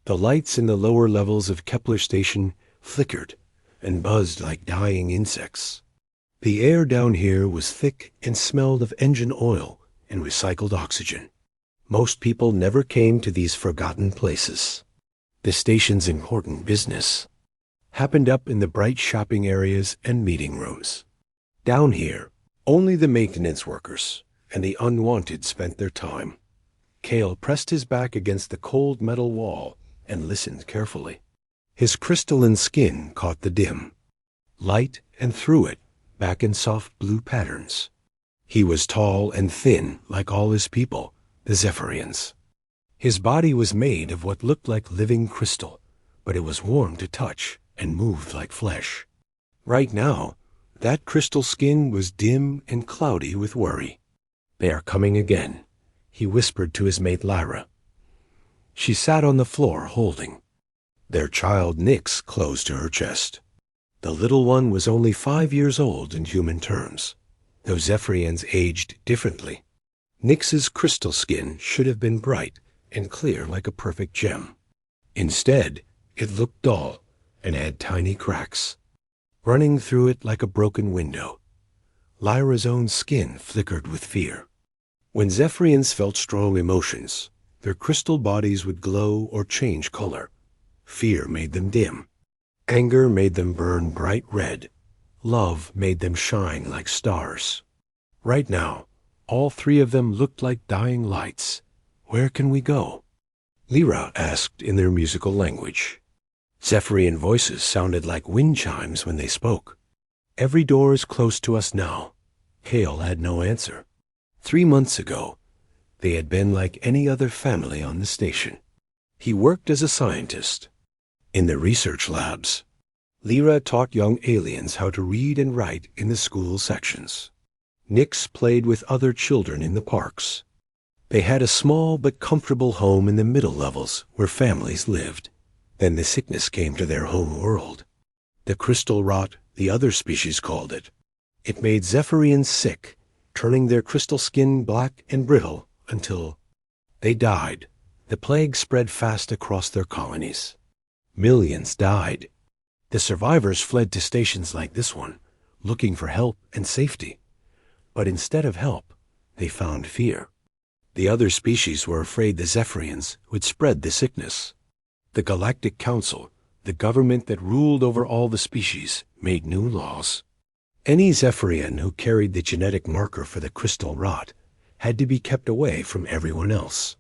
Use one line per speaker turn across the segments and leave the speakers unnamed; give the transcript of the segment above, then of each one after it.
The lights in the lower levels of Kepler Station flickered and buzzed like dying insects. The air down here was thick and smelled of engine oil and recycled oxygen. Most people never came to these forgotten places. The station's important business happened up in the bright shopping areas and meeting rooms. Down here, only the maintenance workers and the unwanted spent their time. Cale pressed his back against the cold metal wall and listened carefully. His crystalline skin caught the dim light and threw it back in soft blue patterns. He was tall and thin like all his people, the Zephyrians. His body was made of what looked like living crystal, but it was warm to touch and moved like flesh. Right now, that crystal skin was dim and cloudy with worry. "They are coming again," he whispered to his mate Lyra. She sat on the floor holding their child Nyx close to her chest. The little one was only 5 years old in human terms, though Zephyrians aged differently. Nyx's crystal skin should have been bright and clear like a perfect gem. Instead, it looked dull and had tiny cracks running through it like a broken window. Lyra's own skin flickered with fear. When Zephyrians felt strong emotions, their crystal bodies would glow or change color. Fear made them dim. Anger made them burn bright red. Love made them shine like stars. Right now, all three of them looked like dying lights. "Where can we go?" Lyra asked in their musical language. Zephyrian voices sounded like wind chimes when they spoke. "Every door is close to us now." Cale had no answer. 3 months ago, they had been like any other family on the station. He worked as a scientist in the research labs. Lyra taught young aliens how to read and write in the school sections. Nyx played with other children in the parks. They had a small but comfortable home in the middle levels where families lived. Then the sickness came to their home world. The crystal rot, the other species called it. It made Zephyrians sick, turning their crystal skin black and brittle until they died. The plague spread fast across their colonies. Millions died. The survivors fled to stations like this one, looking for help and safety. But instead of help, they found fear. The other species were afraid the Zephyrians would spread the sickness. The Galactic Council, the government that ruled over all the species, made new laws. Any Zephyrian who carried the genetic marker for the crystal rot had to be kept away from everyone else.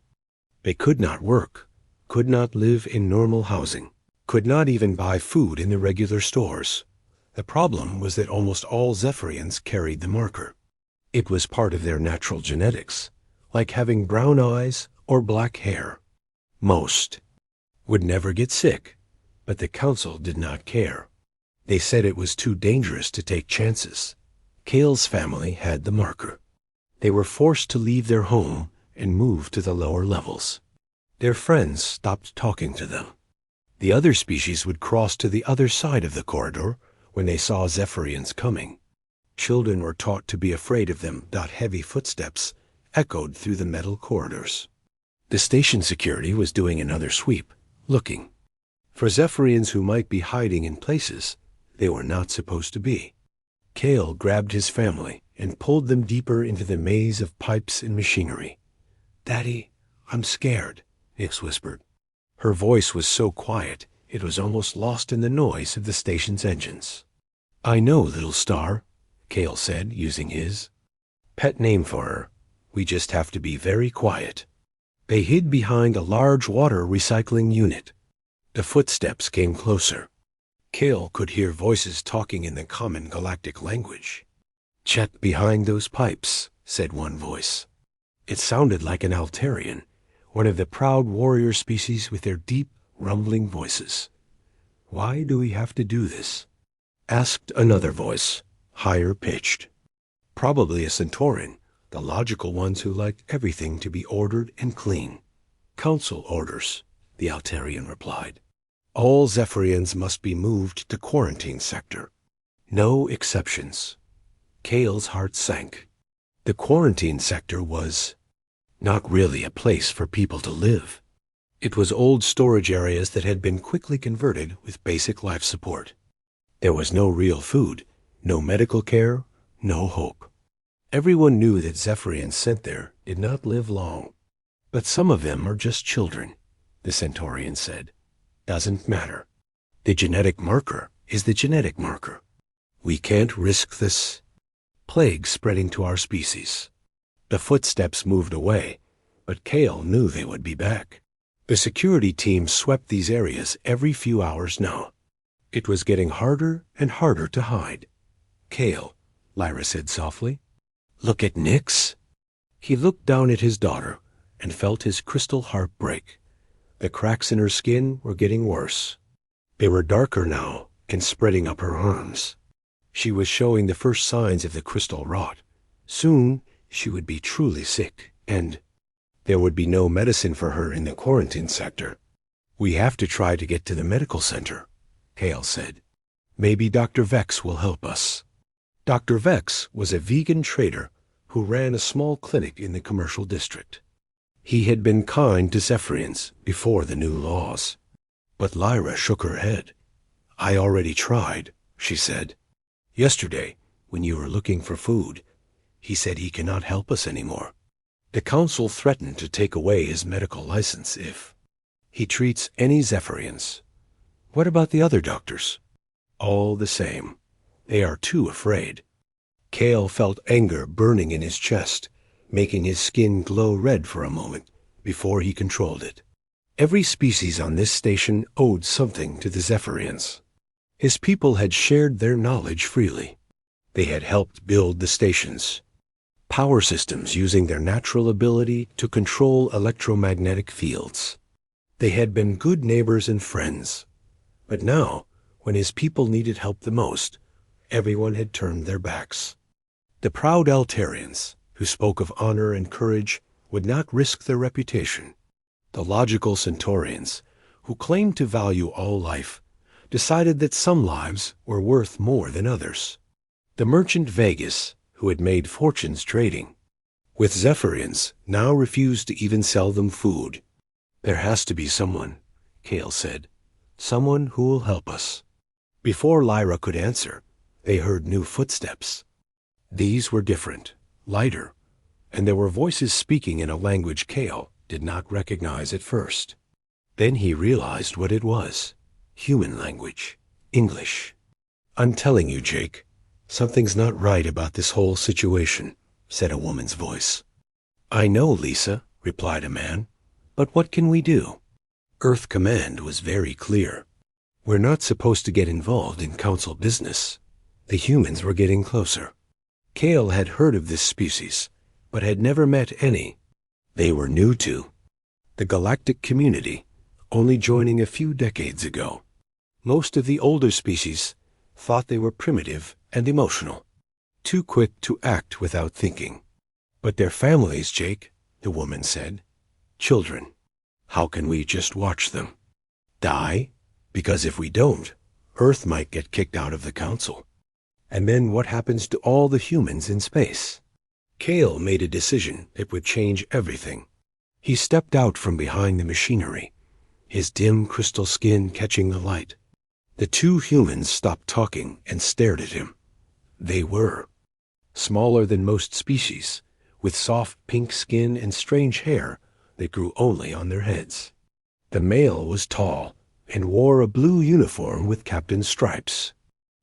They could not work, could not live in normal housing, could not even buy food in the regular stores. The problem was that almost all Zephyrians carried the marker. It was part of their natural genetics, like having brown eyes or black hair. Most would never get sick, but the council did not care. They said it was too dangerous to take chances. Cale's family had the marker. They were forced to leave their home and move to the lower levels. Their friends stopped talking to them. The other species would cross to the other side of the corridor when they saw Zephyrians coming. Children were taught to be afraid of them. Heavy footsteps echoed through the metal corridors. The station security was doing another sweep, looking for Zephyrians who might be hiding in places they were not supposed to be. Cale grabbed his family and pulled them deeper into the maze of pipes and machinery. "Daddy, I'm scared," Nyx whispered. Her voice was so quiet it was almost lost in the noise of the station's engines. "I know, little star," Cale said, using his pet name for her. "We just have to be very quiet." They hid behind a large water recycling unit. The footsteps came closer. Cale could hear voices talking in the common galactic language. "Check behind those pipes," said one voice. It sounded like an Altarian, one of the proud warrior species with their deep, rumbling voices. "Why do we have to do this?" asked another voice, higher pitched. Probably a Centaurian, the logical ones who liked everything to be ordered and clean. "Council orders," the Altarian replied. "All Zephyrians must be moved to quarantine sector. No exceptions." Cale's heart sank. The quarantine sector was not really a place for people to live. It was old storage areas that had been quickly converted with basic life support. There was no real food, no medical care, no hope. Everyone knew that Zephyrians sent there did not live long. But some of them are just children, the Centaurian said. Doesn't matter. The genetic marker is the genetic marker. We can't risk this plague spreading to our species. The footsteps moved away, but Kale knew they would be back. The security team swept these areas every few hours now. It was getting harder and harder to hide. Kale, Lyra said softly, look at Nyx. He looked down at his daughter and felt his crystal heart break. The cracks in her skin were getting worse. They were darker now and spreading up her arms. She was showing the first signs of the crystal rot. Soon she would be truly sick, and there would be no medicine for her in the quarantine sector. We have to try to get to the medical center, Kale said. Maybe Dr. Vex will help us. Dr. Vex was a vegan trader who ran a small clinic in the commercial district. He had been kind to Zephyrians before the new laws. But Lyra shook her head. I already tried, she said. Yesterday, when you were looking for food, he said he cannot help us anymore. The council threatened to take away his medical license if he treats any Zephyrians. What about the other doctors? All the same, they are too afraid. Kale felt anger burning in his chest, making his skin glow red for a moment before he controlled it. Every species on this station owed something to the Zephyrians. His people had shared their knowledge freely. They had helped build the stations, power systems using their natural ability to control electromagnetic fields. They had been good neighbors and friends. But now, when his people needed help the most, everyone had turned their backs. The proud Altarians, who spoke of honor and courage, would not risk their reputation. The logical Centaurians, who claimed to value all life, decided that some lives were worth more than others. The merchant Vegas, who had made fortunes trading, with Zephyrians, now refused to even sell them food. There has to be someone, Kale said. Someone who will help us. Before Lyra could answer, they heard new footsteps. These were different, lighter, and there were voices speaking in a language Kale did not recognize at first. Then he realized what it was. Human language. English. I'm telling you, Jake, something's not right about this whole situation, said a woman's voice. I know, Lisa, replied a man, but what can we do? Earth Command was very clear. We're not supposed to get involved in council business. The humans were getting closer. Kale had heard of this species, but had never met any. They were new to the Galactic community, only joining a few decades ago. Most of the older species thought they were primitive and emotional, too quick to act without thinking. But their families, Jake, the woman said. Children. How can we just watch them die? Because if we don't, Earth might get kicked out of the council. And then what happens to all the humans in space? Kale made a decision that would change everything. He stepped out from behind the machinery, his dim crystal skin catching the light. The two humans stopped talking and stared at him. They were smaller than most species, with soft pink skin and strange hair that grew only on their heads. The male was tall and wore a blue uniform with captain's stripes.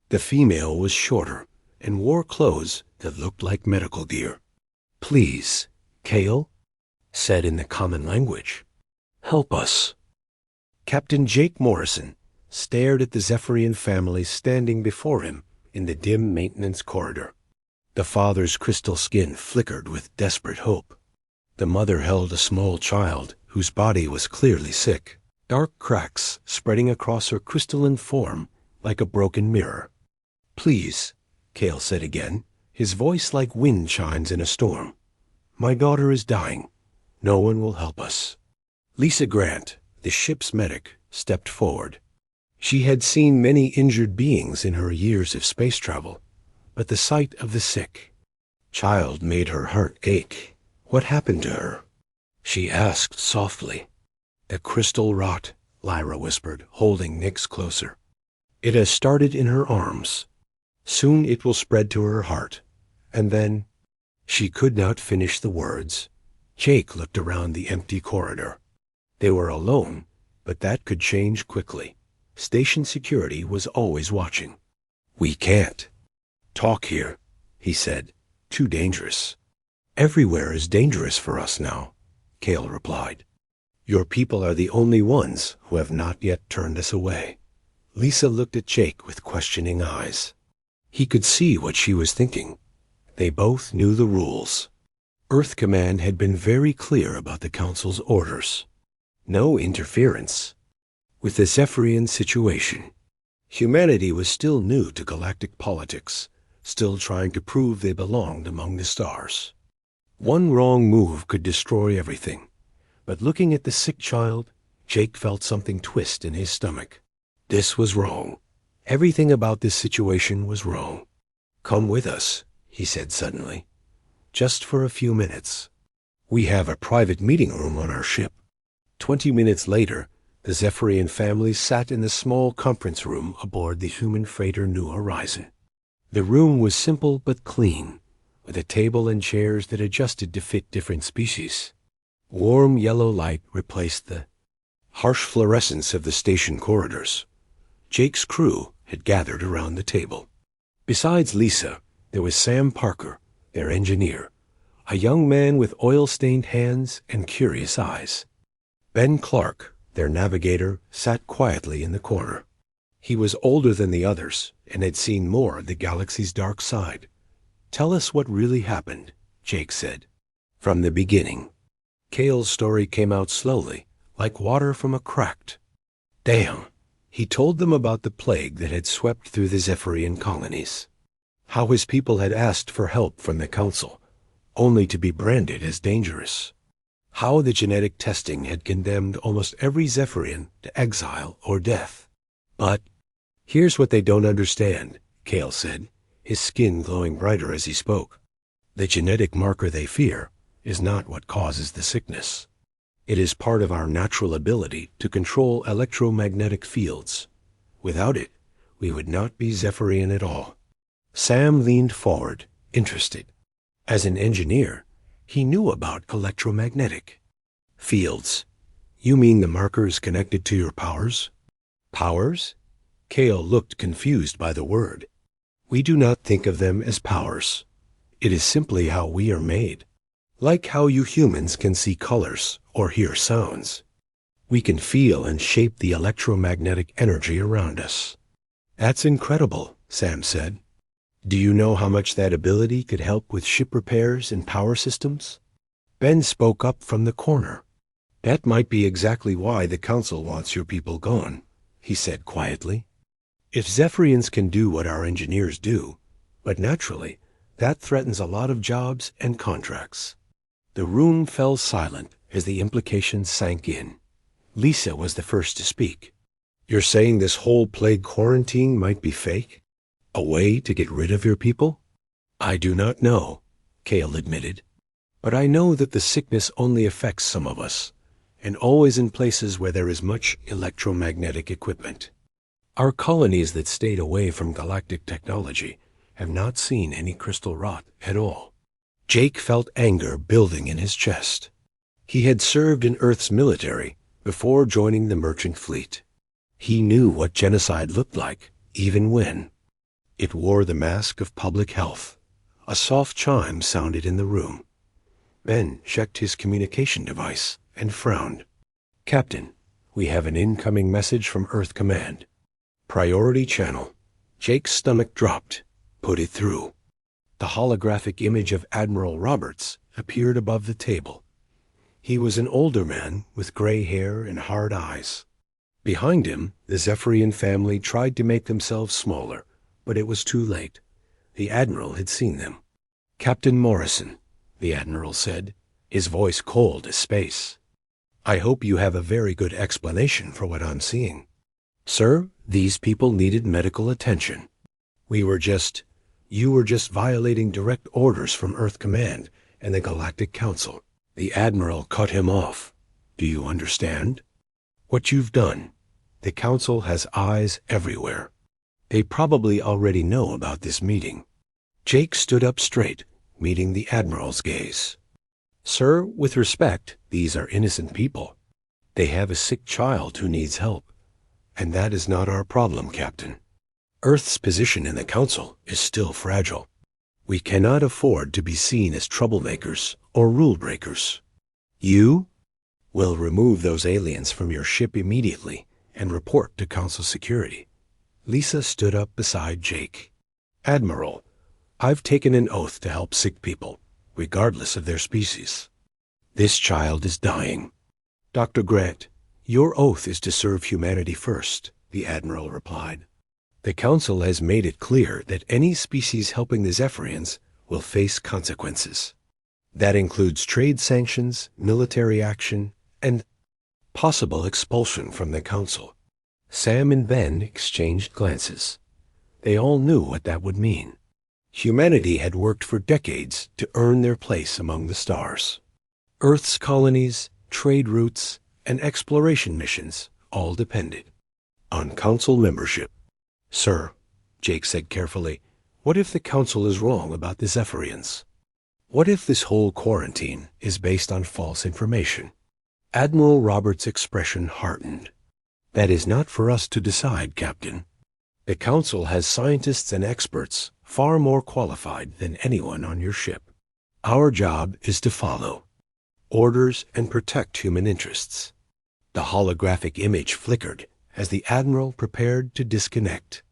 The female was shorter and wore clothes that looked like medical gear. Please, Kale said in the common language, help us. Captain Jake Morrison stared at the Zephyrian family standing before him in the dim maintenance corridor. The father's crystal skin flickered with desperate hope. The mother held a small child whose body was clearly sick, dark cracks spreading across her crystalline form like a broken mirror. Please, Kale said again, his voice like wind chimes in a storm. My daughter is dying. No one will help us. Lisa Grant, the ship's medic, stepped forward. She had seen many injured beings in her years of space travel, but the sight of the sick child made her heart ache. What happened to her? She asked softly. A crystal rot, Lyra whispered, holding Nyx closer. It has started in her arms. Soon it will spread to her heart. And then... She could not finish the words. Jake looked around the empty corridor. They were alone, but that could change quickly. Station security was always watching. We can't talk here, he said. Too dangerous. Everywhere is dangerous for us now, Kale replied. Your people are the only ones who have not yet turned us away. Lisa looked at Jake with questioning eyes. He could see what she was thinking. They both knew the rules. Earth Command had been very clear about the Council's orders. No interference. With the Zephyrian situation, humanity was still new to galactic politics, still trying to prove they belonged among the stars. One wrong move could destroy everything. But looking at the sick child, Jake felt something twist in his stomach. This was wrong. Everything about this situation was wrong. Come with us, he said suddenly. Just for a few minutes. We have a private meeting room on our ship. 20 minutes later, the Zephyrian family sat in the small conference room aboard the human freighter New Horizon. The room was simple but clean, with a table and chairs that adjusted to fit different species. Warm yellow light replaced the harsh fluorescence of the station corridors. Jake's crew had gathered around the table. Besides Lisa, there was Sam Parker, their engineer, a young man with oil-stained hands and curious eyes. Ben Clark, their navigator, sat quietly in the corner. He was older than the others and had seen more of the galaxy's dark side. Tell us what really happened, Jake said. From the beginning. Kale's story came out slowly, like water from a crack. Damn. He told them about the plague that had swept through the Zephyrian colonies. How his people had asked for help from the Council, only to be branded as dangerous. How the genetic testing had condemned almost every Zephyrian to exile or death. But here's what they don't understand, Kale said, his skin glowing brighter as he spoke. The genetic marker they fear is not what causes the sickness. It is part of our natural ability to control electromagnetic fields. Without it, we would not be Zephyrian at all. Sam leaned forward, interested. As an engineer, he knew about electromagnetic fields. You mean the markers connected to your powers? Powers? Kale looked confused by the word. We do not think of them as powers. It is simply how we are made. Like how you humans can see colors or hear sounds. We can feel and shape the electromagnetic energy around us. That's incredible, Sam said. Do you know how much that ability could help with ship repairs and power systems? Ben spoke up from the corner. That might be exactly why the Council wants your people gone, he said quietly. If Zephyrians can do what our engineers do, but naturally, that threatens a lot of jobs and contracts. The room fell silent as the implications sank in. Lisa was the first to speak. You're saying this whole plague quarantine might be fake? A way to get rid of your people? I do not know, Kale admitted. But I know that the sickness only affects some of us, and always in places where there is much electromagnetic equipment. Our colonies that stayed away from galactic technology have not seen any crystal rot at all. Jake felt anger building in his chest. He had served in Earth's military before joining the merchant fleet. He knew what genocide looked like, even when it wore the mask of public health. A soft chime sounded in the room. Ben checked his communication device and frowned. Captain, we have an incoming message from Earth Command. Priority channel. Jake's stomach dropped. Put it through. The holographic image of Admiral Roberts appeared above the table. He was an older man with gray hair and hard eyes. Behind him, the Zephyrian family tried to make themselves smaller, but it was too late. The Admiral had seen them. Captain Morrison, the Admiral said, his voice cold as space. I hope you have a very good explanation for what I'm seeing. Sir, these people needed medical attention. You were just violating direct orders from Earth Command and the Galactic Council. The Admiral cut him off. Do you understand? what you've done. The Council has eyes everywhere. They probably already know about this meeting. Jake stood up straight, meeting the Admiral's gaze. Sir, with respect, these are innocent people. They have a sick child who needs help. And that is not our problem, Captain. Earth's position in the Council is still fragile. We cannot afford to be seen as troublemakers or rule breakers. You will remove those aliens from your ship immediately and report to Council security. Lisa stood up beside Jake. Admiral, I've taken an oath to help sick people, regardless of their species. This child is dying. Dr. Grant, your oath is to serve humanity first, the Admiral replied. The Council has made it clear that any species helping the Zephyrians will face consequences. That includes trade sanctions, military action, and possible expulsion from the Council. Sam and Ben exchanged glances. They all knew what that would mean. Humanity had worked for decades to earn their place among the stars. Earth's colonies, trade routes, and exploration missions all depended on Council membership. Sir, Jake said carefully, what if the Council is wrong about the Zephyrians? What if this whole quarantine is based on false information? Admiral Roberts' expression hardened. That is not for us to decide, Captain. The Council has scientists and experts far more qualified than anyone on your ship. Our job is to follow orders and protect human interests. The holographic image flickered as the Admiral prepared to disconnect.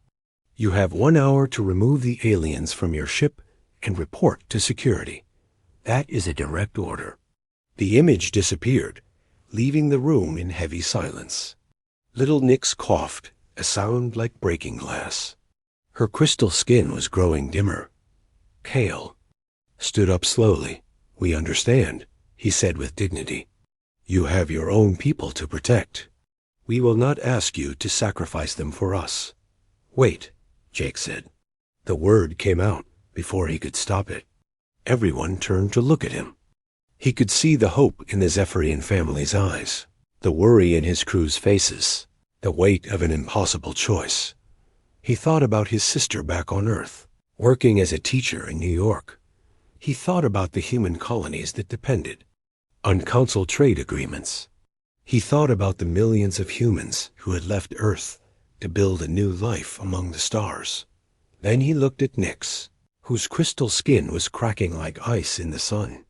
You have 1 hour to remove the aliens from your ship and report to security. That is a direct order. The image disappeared, leaving the room in heavy silence. Little Nix coughed, a sound like breaking glass. Her crystal skin was growing dimmer. Kale stood up slowly. We understand, he said with dignity. You have your own people to protect. We will not ask you to sacrifice them for us. Wait, Jake said. The word came out before he could stop it. Everyone turned to look at him. He could see the hope in the Zephyrian family's eyes, the worry in his crew's faces, the weight of an impossible choice. He thought about his sister back on Earth, working as a teacher in New York. He thought about the human colonies that depended on Council trade agreements. He thought about the millions of humans who had left Earth to build a new life among the stars. Then he looked at Nix, whose crystal skin was cracking like ice in the sun.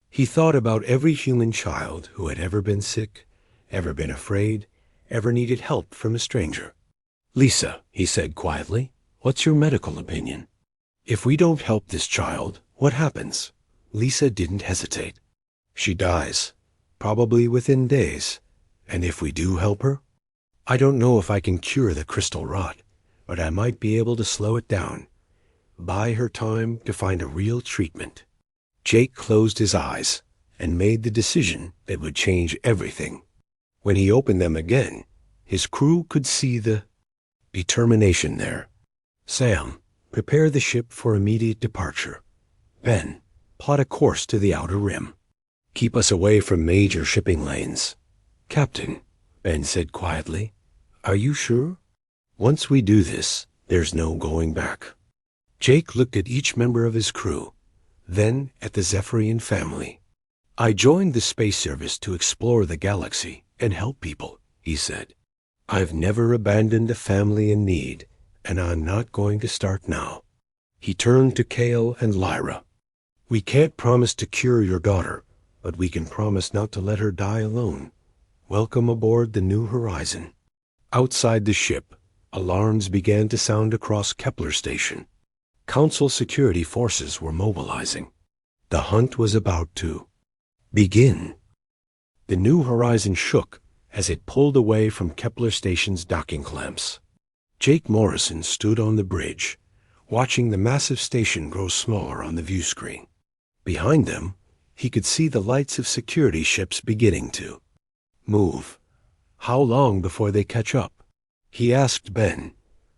He thought about every human child who had ever been sick, ever been afraid, ever needed help from a stranger. Lisa, he said quietly, what's your medical opinion? If we don't help this child, what happens? Lisa didn't hesitate. She dies, probably within days. And if we do help her? I don't know if I can cure the crystal rot, but I might be able to slow it down. Buy her time to find a real treatment. Jake closed his eyes and made the decision that would change everything. When he opened them again, his crew could see the determination there. Sam, prepare the ship for immediate departure. Ben, plot a course to the outer rim. Keep us away from major shipping lanes. Captain, Ben said quietly, are you sure? Once we do this, there's no going back. Jake looked at each member of his crew, then at the Zephyrian family. I joined the space service to explore the galaxy and help people, he said. I've never abandoned a family in need, and I'm not going to start now. He turned to Kale and Lyra. We can't promise to cure your daughter, but we can promise not to let her die alone. Welcome aboard the New Horizon. Outside the ship, alarms began to sound across Kepler Station. Council security forces were mobilizing. The hunt was about to begin. The New Horizon shook as it pulled away from Kepler Station's docking clamps. Jake Morrison stood on the bridge, watching the massive station grow smaller on the view screen. Behind them, he could see the lights of security ships beginning to move. How long before they catch up? He asked Ben,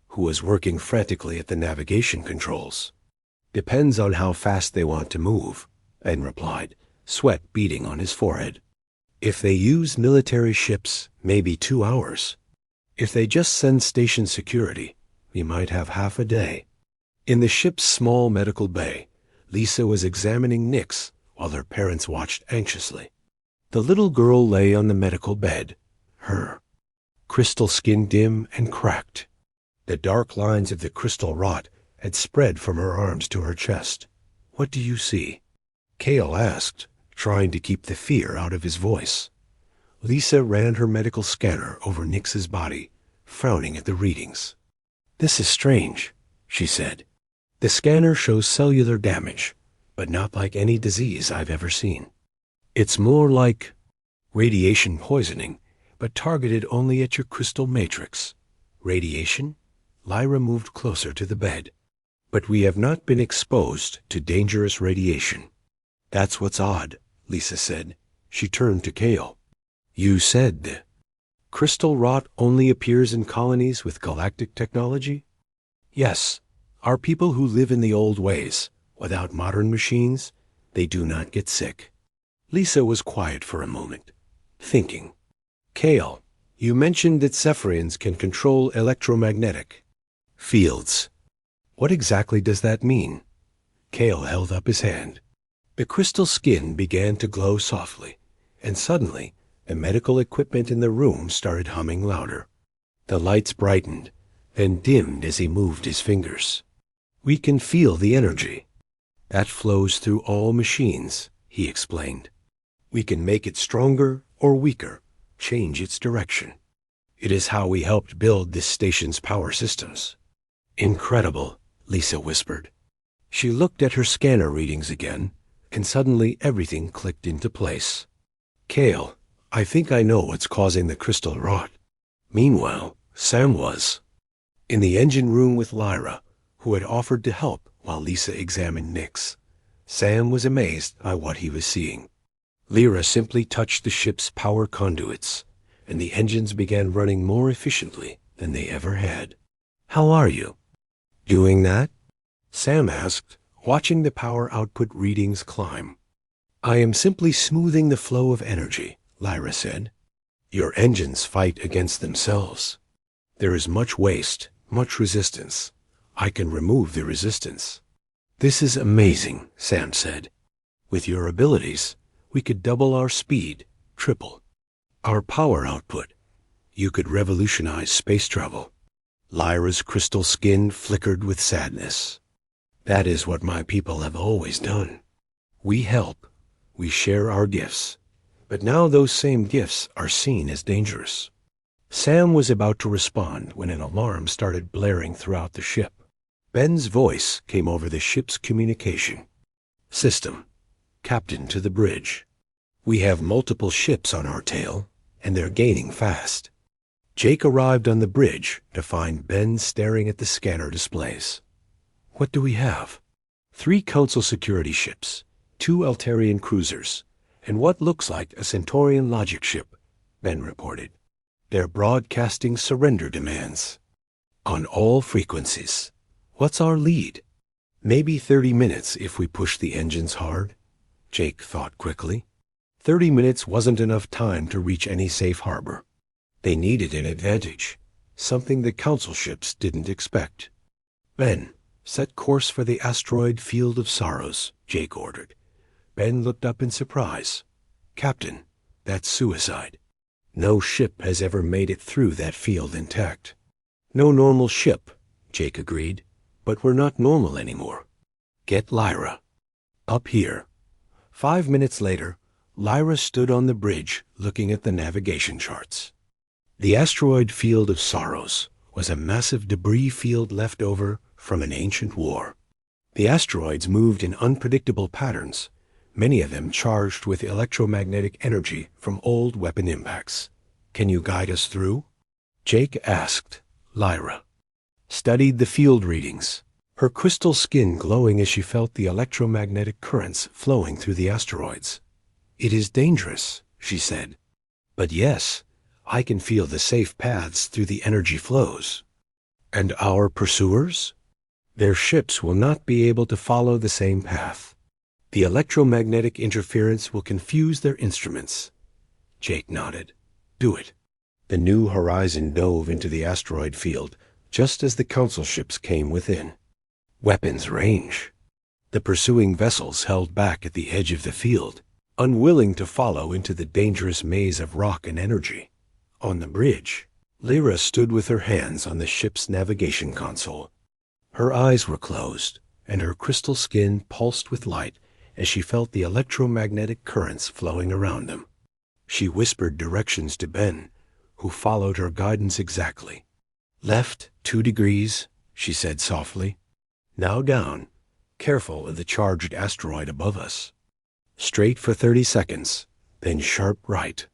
who was working frantically at the navigation controls. Depends on how fast they want to move, Ben replied, sweat beading on his forehead. If they use military ships, maybe 2 hours. If they just send station security, we might have half a day. In the ship's small medical bay, Lisa was examining Nix while her parents watched anxiously. The little girl lay on the medical bed, her crystal skin dim and cracked. The dark lines of the crystal rot had spread from her arms to her chest. "What do you see?" Cale asked, trying to keep the fear out of his voice. Lisa ran her medical scanner over Nix's body, frowning at the readings. "This is strange," she said. "The scanner shows cellular damage, but not like any disease I've ever seen. It's more like radiation poisoning, but targeted only at your crystal matrix." "Radiation?" Lyra moved closer to the bed. "But we have not been exposed to dangerous radiation." "That's what's odd," Lisa said. She turned to Cale. "You said crystal rot only appears in colonies with galactic technology?" "Yes. Our people who live in the old ways, without modern machines, they do not get sick." Lisa was quiet for a moment, thinking. "Cale, you mentioned that Cepharians can control electromagnetic fields. What exactly does that mean?" Cale held up his hand. The crystal skin began to glow softly, and suddenly the medical equipment in the room started humming louder. The lights brightened, then dimmed as he moved his fingers. "We can feel the energy. That flows through all machines," he explained. "We can make it stronger or weaker, change its direction. It is how we helped build this station's power systems." "Incredible," Lisa whispered. She looked at her scanner readings again, and suddenly everything clicked into place. "Cale, I think I know what's causing the crystal rot." Meanwhile, Sam was in the engine room with Lyra, who had offered to help while Lisa examined Nix. Sam was amazed by what he was seeing. Lyra simply touched the ship's power conduits, and the engines began running more efficiently than they ever had. "How are you?" "Doing that?" Sam asked, watching the power output readings climb. "I am simply smoothing the flow of energy," Lyra said. "Your engines fight against themselves. There is much waste, much resistance. I can remove the resistance." "This is amazing," Sam said. "With your abilities, we could double our speed, triple our power output. You could revolutionize space travel." Lyra's crystal skin flickered with sadness. "That is what my people have always done. We help, we share our gifts, but now those same gifts are seen as dangerous." Sam was about to respond when an alarm started blaring throughout the ship. Ben's voice came over the ship's communication system. "Captain to the bridge. We have multiple ships on our tail, and they're gaining fast." Jake arrived on the bridge to find Ben staring at the scanner displays. "What do we have?" "3 Council security ships, 2 Altarian cruisers, and what looks like a Centaurian logic ship," Ben reported. "They're broadcasting surrender demands on all frequencies." "What's our lead?" "Maybe 30 minutes if we push the engines hard," Jake thought quickly. 30 minutes wasn't enough time to reach any safe harbor. They needed an advantage, something the Council ships didn't expect. "Ben, set course for the asteroid Field of Sorrows," Jake ordered. Ben looked up in surprise. "Captain, that's suicide. No ship has ever made it through that field intact." "No normal ship," Jake agreed. "But we're not normal anymore. Get Lyra." "Up here." 5 minutes later, Lyra stood on the bridge looking at the navigation charts. The asteroid Field of Sorrows was a massive debris field left over from an ancient war. The asteroids moved in unpredictable patterns, many of them charged with electromagnetic energy from old weapon impacts. "Can you guide us through?" Jake asked. Lyra studied the field readings, her crystal skin glowing as she felt the electromagnetic currents flowing through the asteroids. "It is dangerous," she said. "But yes, I can feel the safe paths through the energy flows." "And our pursuers?" "Their ships will not be able to follow the same path. The electromagnetic interference will confuse their instruments. Jake nodded. Do it. The New Horizon dove into the asteroid field just as the council ships came within. Weapons range. The pursuing vessels held back at the edge of the field, unwilling to follow into the dangerous maze of rock and energy. On the bridge, Lyra stood with her hands on the ship's navigation console. Her eyes were closed, and her crystal skin pulsed with light as she felt the electromagnetic currents flowing around them. She whispered directions to Ben, who followed her guidance exactly. Left 2 degrees, she said softly. Now down, careful of the charged asteroid above us. Straight for 30 seconds, then sharp right.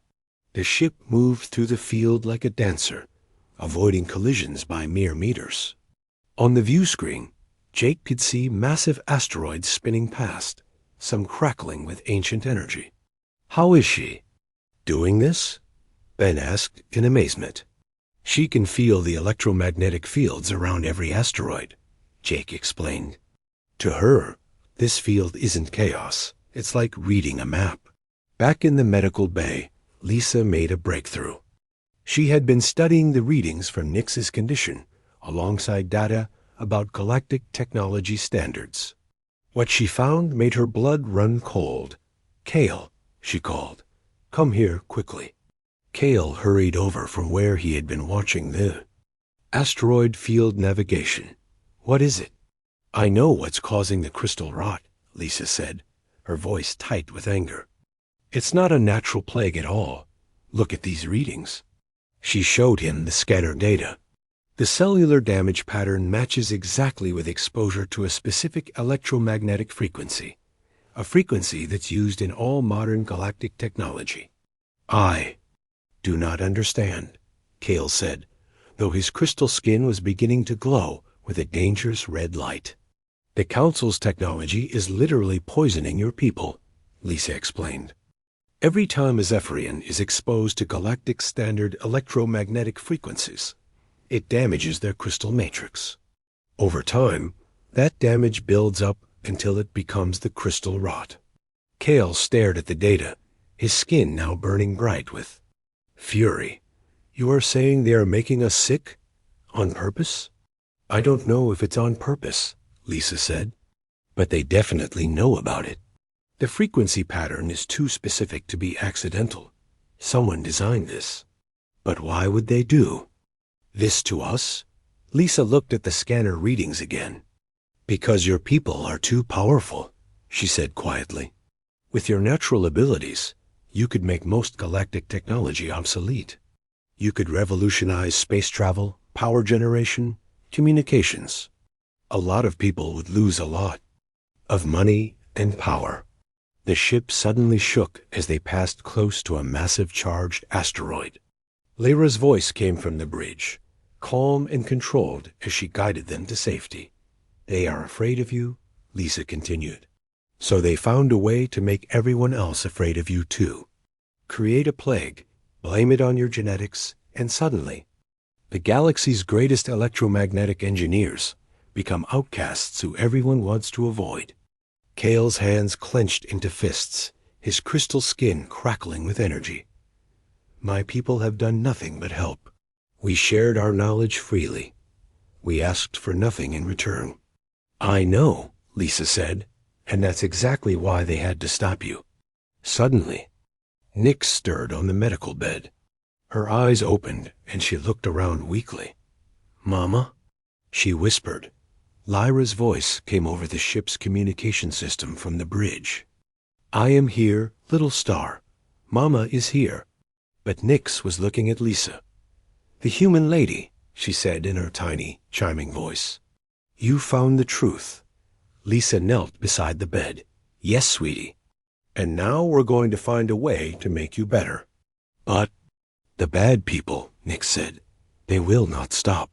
The ship moved through the field like a dancer, avoiding collisions by mere meters. On the view screen, Jake could see massive asteroids spinning past, some crackling with ancient energy. How is she? Doing this? Ben asked in amazement. She can feel the electromagnetic fields around every asteroid, Jake explained. To her, this field isn't chaos. It's like reading a map. Back in the medical bay, Lisa made a breakthrough. She had been studying the readings from Nix's condition, alongside data about galactic technology standards. What she found made her blood run cold. Kale, she called. Come here quickly. Kale hurried over from where he had been watching the asteroid field navigation. What is it? I know what's causing the crystal rot, Lisa said, her voice tight with anger. It's not a natural plague at all. Look at these readings. She showed him the scanner data. The cellular damage pattern matches exactly with exposure to a specific electromagnetic frequency, a frequency that's used in all modern galactic technology. I do not understand, Kale said, though his crystal skin was beginning to glow with a dangerous red light. The Council's technology is literally poisoning your people, Lisa explained. Every time a Zephyrian is exposed to galactic standard electromagnetic frequencies, it damages their crystal matrix. Over time, that damage builds up until it becomes the crystal rot. Kale stared at the data, his skin now burning bright with fury. You are saying they are making us sick? On purpose? I don't know if it's on purpose, Lisa said, but they definitely know about it. The frequency pattern is too specific to be accidental. Someone designed this. But why would they do this to us? Lisa looked at the scanner readings again. Because your people are too powerful, she said quietly. With your natural abilities, you could make most galactic technology obsolete. You could revolutionize space travel, power generation, communications. A lot of people would lose a lot of money and power. The ship suddenly shook as they passed close to a massive charged asteroid. Lyra's voice came from the bridge, calm and controlled as she guided them to safety. They are afraid of you, Lisa continued. So they found a way to make everyone else afraid of you too. Create a plague, blame it on your genetics, and suddenly, the galaxy's greatest electromagnetic engineers become outcasts who everyone wants to avoid. Kale's hands clenched into fists, his crystal skin crackling with energy. My people have done nothing but help. We shared our knowledge freely. We asked for nothing in return. I know, Lisa said, and that's exactly why they had to stop you. Suddenly, Nyx stirred on the medical bed. Her eyes opened, and she looked around weakly. Mama? She whispered. Lyra's voice came over the ship's communication system from the bridge. I am here, little star. Mama is here. But Nyx was looking at Lisa. The human lady, she said in her tiny, chiming voice. You found the truth. Lisa knelt beside the bed. Yes, sweetie. And now we're going to find a way to make you better. But the bad people, Nyx said. They will not stop.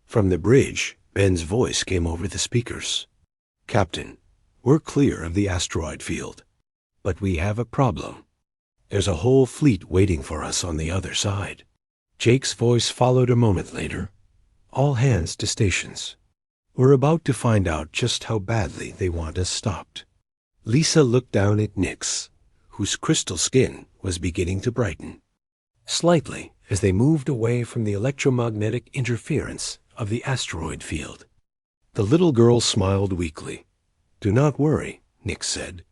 From the bridge, Ben's voice came over the speakers. Captain, we're clear of the asteroid field. But we have a problem. There's a whole fleet waiting for us on the other side. Jake's voice followed a moment later. All hands to stations. We're about to find out just how badly they want us stopped. Lisa looked down at Nyx, whose crystal skin was was beginning to brighten, slightly as they moved away from the electromagnetic interference of the asteroid field. The little girl smiled weakly. "Do not worry," Nick said.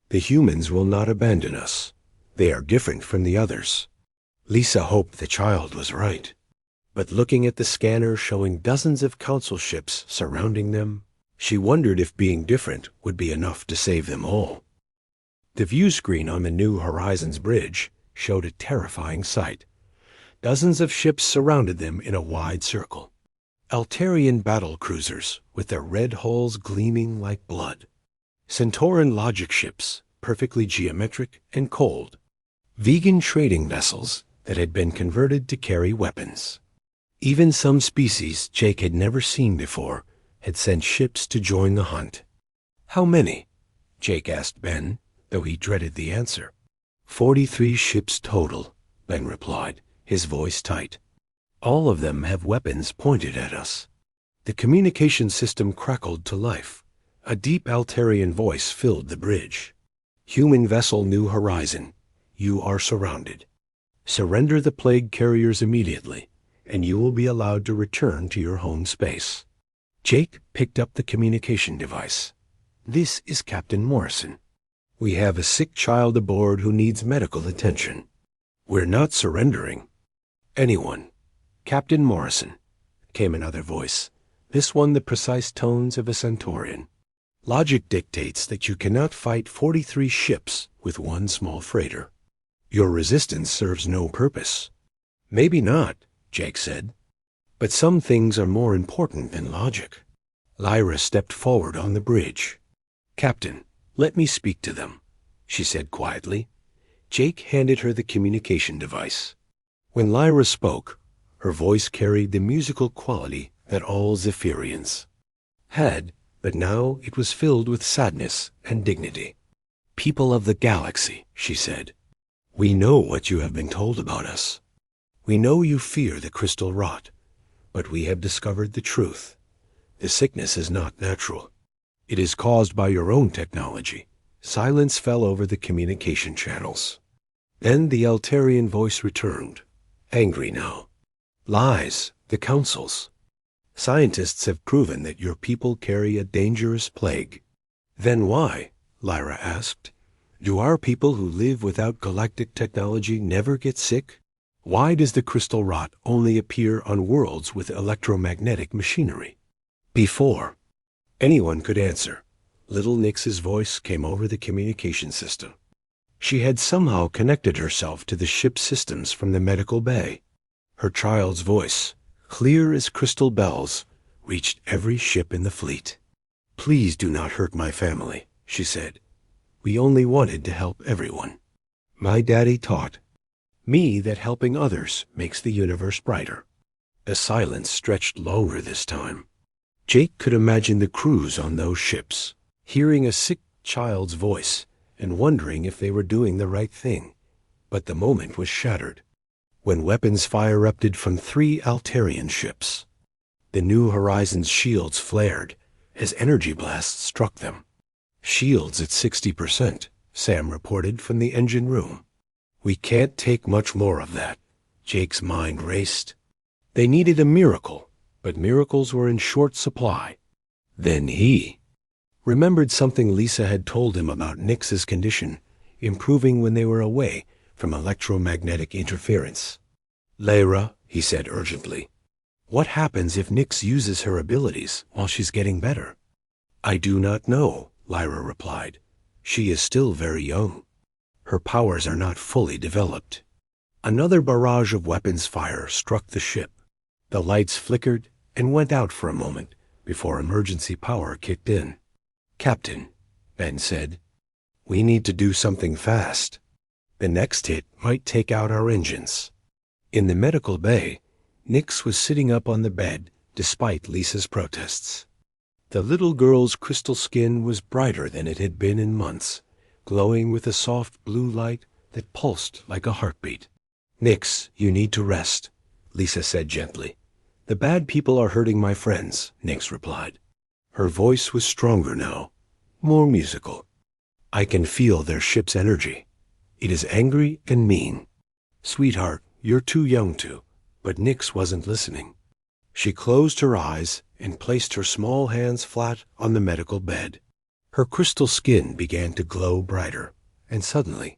"The humans will not abandon us. They are different from the others." Lisa hoped the child was right. But looking at the scanner showing dozens of council ships surrounding them, she wondered if being different would be enough to save them all. The view screen on the New Horizons bridge showed a terrifying sight. Dozens of ships surrounded them in a wide circle. Altarian battle cruisers with their red hulls gleaming like blood. Centauran logic ships, perfectly geometric and cold. Vegan trading vessels that had been converted to carry weapons. Even some species Jake had never seen before had sent ships to join the hunt. "How many?" Jake asked Ben, though he dreaded the answer. 43 ships total," Ben replied, his voice tight. "All of them have weapons pointed at us." The communication system crackled to life. A deep Altarian voice filled the bridge. "Human vessel New Horizon, you are surrounded. Surrender the plague carriers immediately, and you will be allowed to return to your home space." Jake picked up the communication device. "This is Captain Morrison. We have a sick child aboard who needs medical attention. We're not surrendering." "Anyone. Captain Morrison," came another voice, this one the precise tones of a Centaurian. "Logic dictates that you cannot fight 43 ships with one small freighter. Your resistance serves no purpose." "Maybe not," Jake said. "But some things are more important than logic." Lyra stepped forward on the bridge. "Captain, let me speak to them," she said quietly. Jake handed her the communication device. When Lyra spoke, her voice carried the musical quality that all Zephyrians had, but now it was filled with sadness and dignity. "People of the galaxy," she said, "we know what you have been told about us. We know you fear the crystal rot, but we have discovered the truth. The sickness is not natural. It is caused by your own technology." Silence fell over the communication channels. Then the Altarian voice returned, angry now. "Lies, the councils. Scientists have proven that your people carry a dangerous plague." "Then why," Lyra asked, "do our people who live without galactic technology never get sick? Why does the crystal rot only appear on worlds with electromagnetic machinery?" Before anyone could answer, little Nix's voice came over the communication system. She had somehow connected herself to the ship's systems from the medical bay. Her child's voice, clear as crystal bells, reached every ship in the fleet. "Please do not hurt my family," she said. "We only wanted to help everyone. My daddy taught me that helping others makes the universe brighter." The silence stretched longer this time. Jake could imagine the crews on those ships, hearing a sick child's voice and wondering if they were doing the right thing. But the moment was shattered when weapons fire erupted from 3 Altarian ships. The New Horizons shields flared as energy blasts struck them. "Shields at 60%, Sam reported from the engine room. "We can't take much more of that." Jake's mind raced. They needed a miracle, but miracles were in short supply. Then he remembered something Lisa had told him about Nix's condition, improving when they were away from electromagnetic interference. "Lyra," he said urgently, "what happens if Nix uses her abilities while she's getting better?" "I do not know," Lyra replied. "She is still very young. Her powers are not fully developed." Another barrage of weapons fire struck the ship. The lights flickered and went out for a moment before emergency power kicked in. "Captain," Ben said, "we need to do something fast. The next hit might take out our engines." In the medical bay, Nix was sitting up on the bed despite Lisa's protests. The little girl's crystal skin was brighter than it had been in months, glowing with a soft blue light that pulsed like a heartbeat. "Nix, you need to rest," Lisa said gently. "The bad people are hurting my friends," Nix replied. Her voice was stronger now, more musical. "I can feel their ship's energy. It is angry and mean. Sweetheart, you're too young to. But Nyx wasn't listening. She closed her eyes and placed her small hands flat on the medical bed. Her crystal skin began to glow brighter, and suddenly,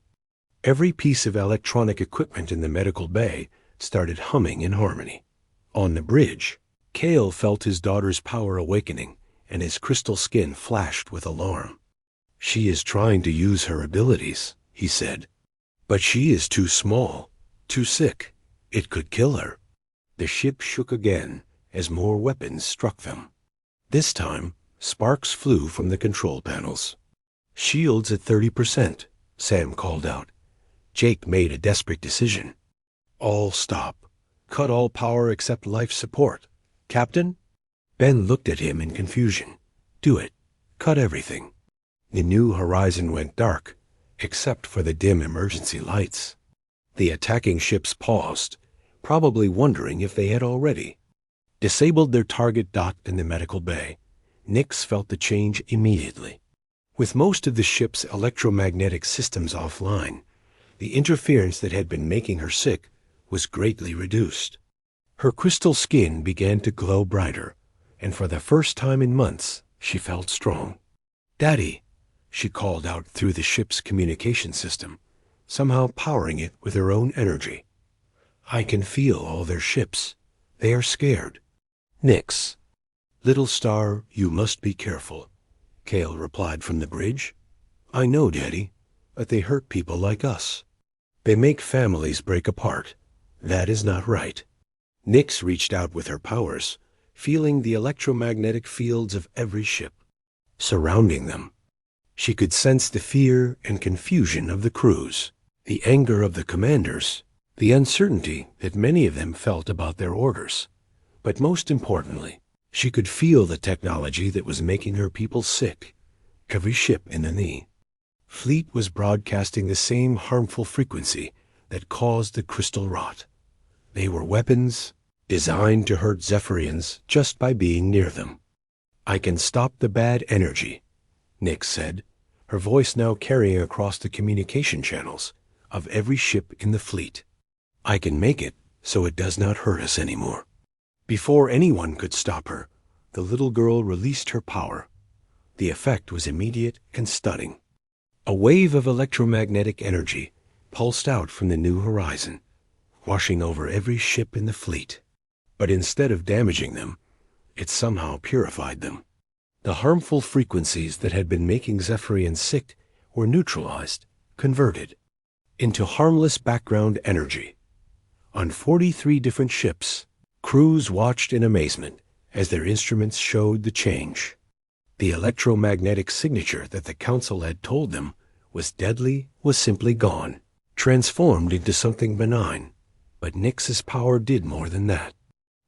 every piece of electronic equipment in the medical bay started humming in harmony. On the bridge, Cale felt his daughter's power awakening, and his crystal skin flashed with alarm. She is trying to use her abilities, he said. But she is too small, too sick. It could kill her. The ship shook again as more weapons struck them. This time, sparks flew from the control panels. Shields at 30%, Sam called out. Jake made a desperate decision. All stop. Cut all power except life support. Captain? Ben looked at him in confusion. Do it. Cut everything. The new horizon went dark, except for the dim emergency lights. The attacking ships paused, probably wondering if they had already disabled their target dot in the medical bay. Nyx felt the change immediately. With most of the ship's electromagnetic systems offline, the interference that had been making her sick was greatly reduced. Her crystal skin began to glow brighter, and for the first time in months, she felt strong. Daddy, she called out through the ship's communication system, somehow powering it with her own energy. I can feel all their ships. They are scared. Nyx. Little star, you must be careful, Cale replied from the bridge. I know, Daddy, but they hurt people like us. They make families break apart. That is not right. Nyx reached out with her powers, feeling the electromagnetic fields of every ship surrounding them. She could sense the fear and confusion of the crews, the anger of the commanders, the uncertainty that many of them felt about their orders. But most importantly, she could feel the technology that was making her people sick. Every ship in the fleet was broadcasting the same harmful frequency that caused the crystal rot. They were weapons designed to hurt Zephyrians just by being near them. I can stop the bad energy, Nyx said, her voice now carrying across the communication channels of every ship in the fleet. I can make it so it does not hurt us anymore. Before anyone could stop her, the little girl released her power. The effect was immediate and stunning. A wave of electromagnetic energy pulsed out from the new horizon, washing over every ship in the fleet. But instead of damaging them, it somehow purified them. The harmful frequencies that had been making Zephyrians sick were neutralized, converted into harmless background energy. On 43 different ships, crews watched in amazement as their instruments showed the change. The electromagnetic signature that the Council had told them was deadly was simply gone, transformed into something benign. But Nyx's power did more than that.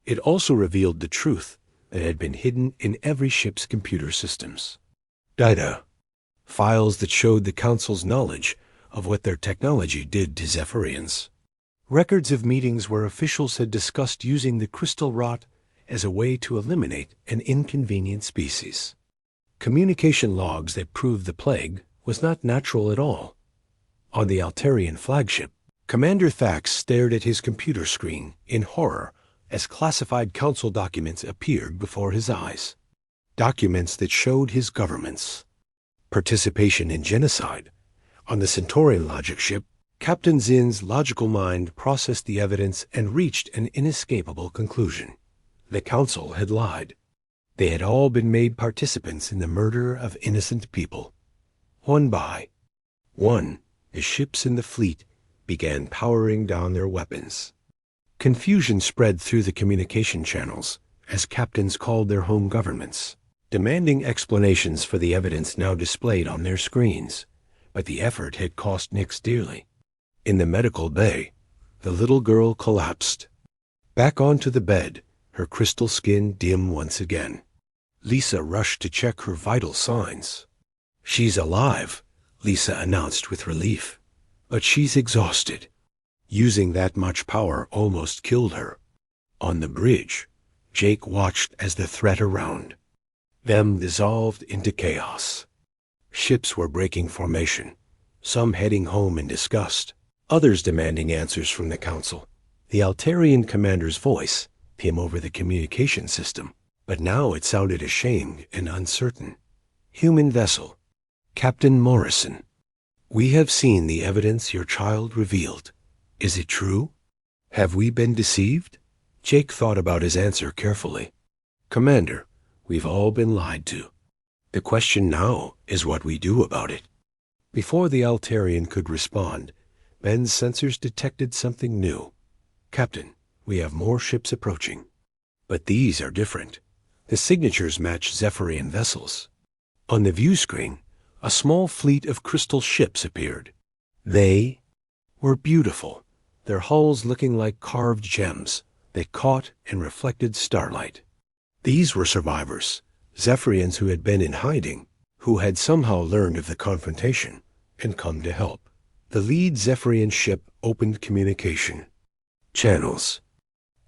It also revealed the truth that had been hidden in every ship's computer systems. Data, files that showed the Council's knowledge of what their technology did to Zephyrians. Records of meetings where officials had discussed using the crystal rot as a way to eliminate an inconvenient species. Communication logs that proved the plague was not natural at all. On the Altarian flagship, Commander Thax stared at his computer screen in horror as classified council documents appeared before his eyes. Documents that showed his government's participation in genocide. On the Centaurian logic ship, Captain Zinn's logical mind processed the evidence and reached an inescapable conclusion. The Council had lied. They had all been made participants in the murder of innocent people. One by one, the ships in the fleet began powering down their weapons. Confusion spread through the communication channels as captains called their home governments, demanding explanations for the evidence now displayed on their screens. But the effort had cost Nyx dearly. In the medical bay, the little girl collapsed. Back onto the bed, her crystal skin dim once again. Lisa rushed to check her vital signs. She's alive, Lisa announced with relief. But she's exhausted. Using that much power almost killed her. On the bridge, Jake watched as the threat around them dissolved into chaos. Ships were breaking formation. some heading home in disgust, others demanding answers from the council. The Altarian commander's voice came over the communication system, but now it sounded ashamed and uncertain. Human vessel. Captain Morrison. We have seen the evidence your child revealed. Is it true? Have we been deceived? Jake thought about his answer carefully. Commander, we've all been lied to. The question now is what we do about it. Before the Altarian could respond, Ben's sensors detected something new. Captain, we have more ships approaching. But these are different. The signatures match Zephyrian vessels. On the view screen, a small fleet of crystal ships appeared. They were beautiful, their hulls looking like carved gems that caught and reflected starlight. These were survivors, Zephyrians who had been in hiding, who had somehow learned of the confrontation and come to help. The lead Zephyrian ship opened communication. Channels.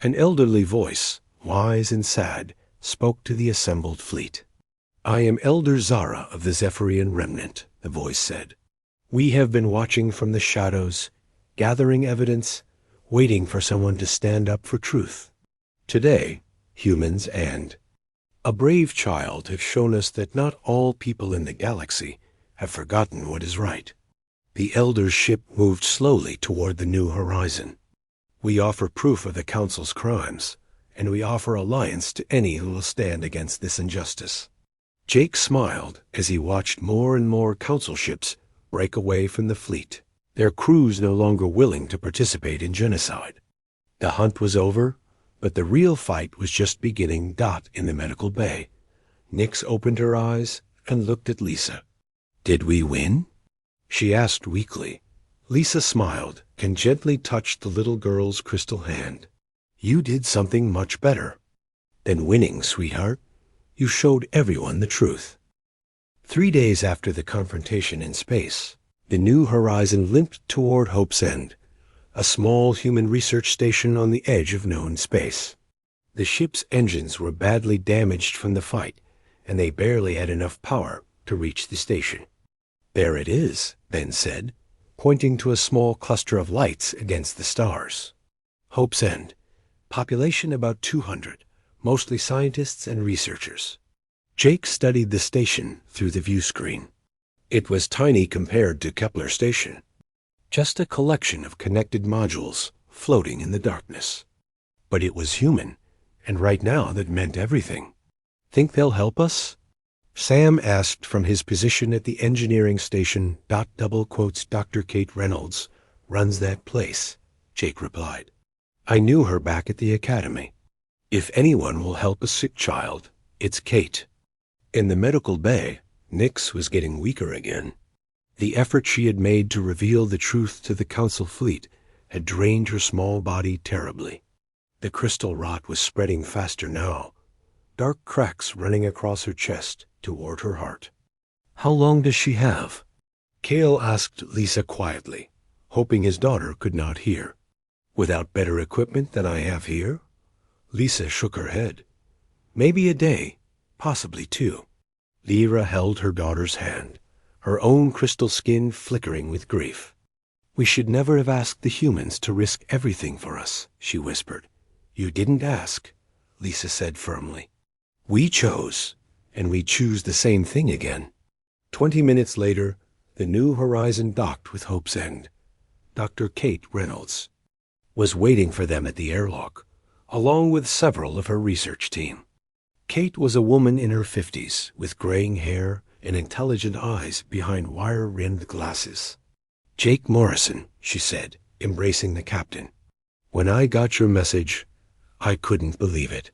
An elderly voice, wise and sad, spoke to the assembled fleet. I am Elder Zara of the Zephyrian Remnant, the voice said. We have been watching from the shadows, gathering evidence, waiting for someone to stand up for truth. Today, humans and a brave child have shown us that not all people in the galaxy have forgotten what is right. The Elder's ship moved slowly toward the new horizon. We offer proof of the Council's crimes, and we offer alliance to any who will stand against this injustice. Jake smiled as he watched more and more Council ships break away from the fleet, their crews no longer willing to participate in genocide. The hunt was over, but the real fight was just beginning. In the medical bay, Nyx opened her eyes and looked at Lisa. Did we win? She asked weakly. Lisa smiled and gently touched the little girl's crystal hand. You did something much better than winning, sweetheart. You showed everyone the truth. 3 days after the confrontation in space, the New Horizon limped toward Hope's End, a small human research station on the edge of known space. The ship's engines were badly damaged from the fight, and they barely had enough power to reach the station. There it is, Ben said, pointing to a small cluster of lights against the stars. Hope's End. Population about 200. Mostly scientists and researchers. Jake studied the station through the view screen. It was tiny compared to Kepler Station. Just a collection of connected modules floating in the darkness. But it was human, and right now that meant everything. Think they'll help us? Sam asked from his position at the engineering station. Dr. Kate Reynolds runs that place, Jake replied. I knew her back at the academy. If anyone will help a sick child, it's Kate. In the medical bay, Nyx was getting weaker again. The effort she had made to reveal the truth to the Council fleet had drained her small body terribly. The crystal rot was spreading faster now, dark cracks running across her chest toward her heart. How long does she have? Cale asked Lisa quietly, hoping his daughter could not hear. Without better equipment than I have here? Lisa shook her head. Maybe a day, possibly 2. Lyra held her daughter's hand, her own crystal skin flickering with grief. We should never have asked the humans to risk everything for us, she whispered. You didn't ask, Lisa said firmly. We chose, and we choose the same thing again. 20 minutes later, the New Horizon docked with Hope's End. Dr. Kate Reynolds was waiting for them at the airlock, along with several of her research team. Kate was a woman in her 50s, with graying hair and intelligent eyes behind wire-rimmed glasses. Jake Morrison, she said, embracing the captain. When I got your message, I couldn't believe it.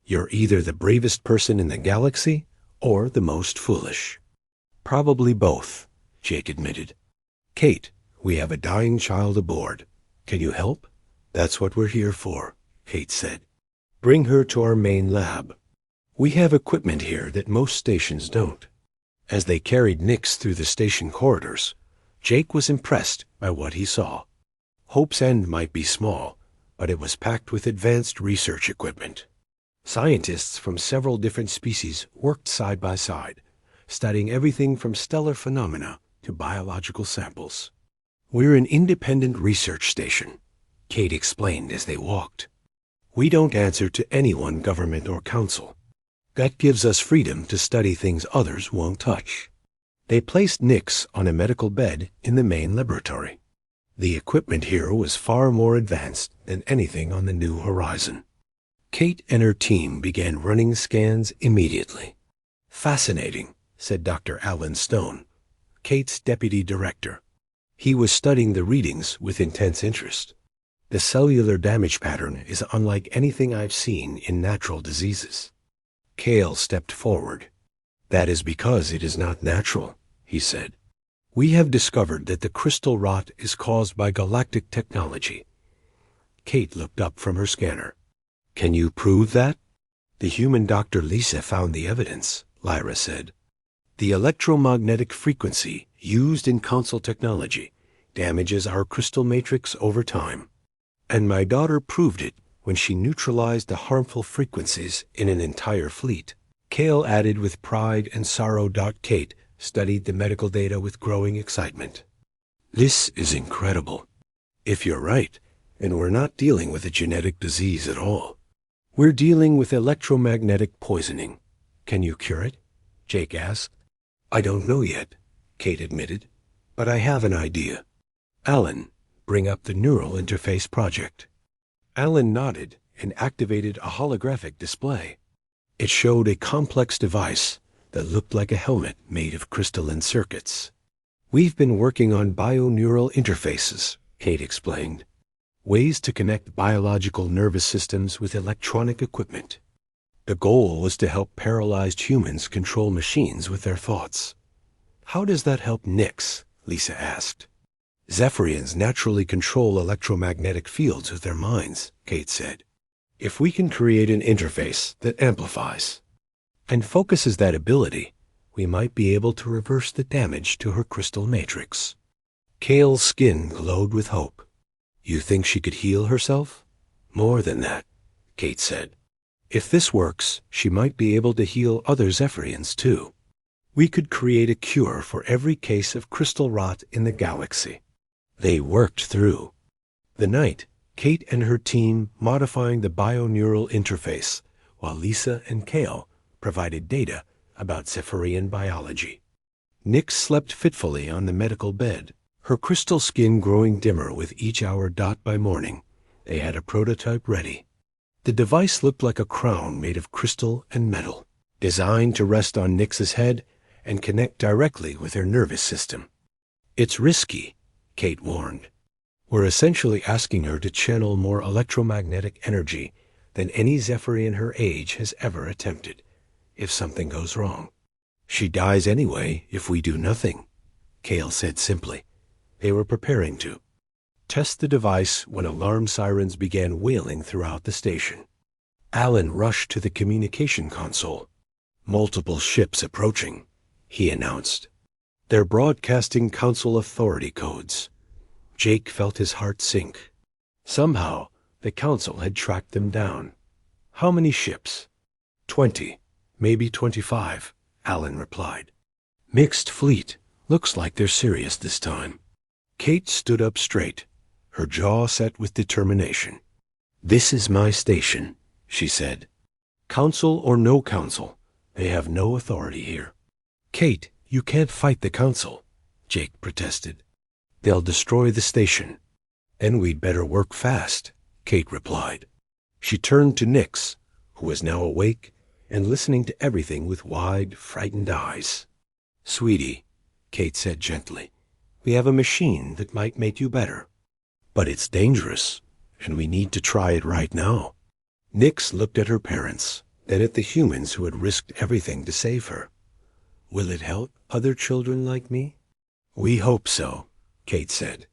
You're either the bravest person in the galaxy or the most foolish. Probably both, Jake admitted. Kate, we have a dying child aboard. Can you help? That's what we're here for, Kate said. Bring her to our main lab. We have equipment here that most stations don't. As they carried Nyx through the station corridors, Jake was impressed by what he saw. Hope's End might be small, but it was packed with advanced research equipment. Scientists from several different species worked side by side, studying everything from stellar phenomena to biological samples. We're an independent research station, Kate explained as they walked. We don't answer to anyone, government or council. That gives us freedom to study things others won't touch. They placed Nix on a medical bed in the main laboratory. The equipment here was far more advanced than anything on the New Horizon. Kate and her team began running scans immediately. Fascinating, said Dr. Alan Stone, Kate's deputy director. He was studying the readings with intense interest. The cellular damage pattern is unlike anything I've seen in natural diseases. Cale stepped forward. That is because it is not natural, he said. We have discovered that the crystal rot is caused by galactic technology. Kate looked up from her scanner. Can you prove that? The human Dr. Lisa found the evidence, Lyra said. The electromagnetic frequency used in console technology damages our crystal matrix over time. And my daughter proved it when she neutralized the harmful frequencies in an entire fleet. Cale added with pride and sorrow. Kate studied the medical data with growing excitement. This is incredible. If you're right, and we're not dealing with a genetic disease at all. We're dealing with electromagnetic poisoning. Can you cure it? Jake asked. I don't know yet, Kate admitted, but I have an idea. Alan, bring up the Neural Interface Project. Alan nodded and activated a holographic display. It showed a complex device that looked like a helmet made of crystalline circuits. We've been working on bioneural interfaces, Kate explained. Ways to connect biological nervous systems with electronic equipment. The goal was to help paralyzed humans control machines with their thoughts. How does that help Nix? Lisa asked. Zephyrians naturally control electromagnetic fields with their minds, Kate said. If we can create an interface that amplifies and focuses that ability, we might be able to reverse the damage to her crystal matrix. Cale's skin glowed with hope. You think she could heal herself? More than that, Kate said. If this works, she might be able to heal other Zephyrians too. We could create a cure for every case of crystal rot in the galaxy. They worked through the night, Kate and her team modifying the bioneural interface, while Lisa and Cale provided data about Zephyrian biology. Nix slept fitfully on the medical bed, her crystal skin growing dimmer with each hour. By morning, they had a prototype ready. The device looked like a crown made of crystal and metal, designed to rest on Nix's head and connect directly with her nervous system. It's risky, Kate warned. We're essentially asking her to channel more electromagnetic energy than any Zephyrian her age has ever attempted, if something goes wrong. She dies anyway if we do nothing, Cale said simply. They were preparing to test the device when alarm sirens began wailing throughout the station. Alan rushed to the communication console. Multiple ships approaching, he announced. They're broadcasting Council authority codes. Jake felt his heart sink. Somehow, the Council had tracked them down. How many ships? 20, maybe 25, Alan replied. Mixed fleet. Looks like they're serious this time. Kate stood up straight, her jaw set with determination. This is my station, she said. Council or no council, they have no authority here. Kate, you can't fight the Council, Jake protested. They'll destroy the station. Then we'd better work fast, Kate replied. She turned to Nix, who was now awake and listening to everything with wide, frightened eyes. Sweetie, Kate said gently, we have a machine that might make you better. But it's dangerous, and we need to try it right now. Nix looked at her parents, then at the humans who had risked everything to save her. Will it help other children like me? We hope so, Kate said.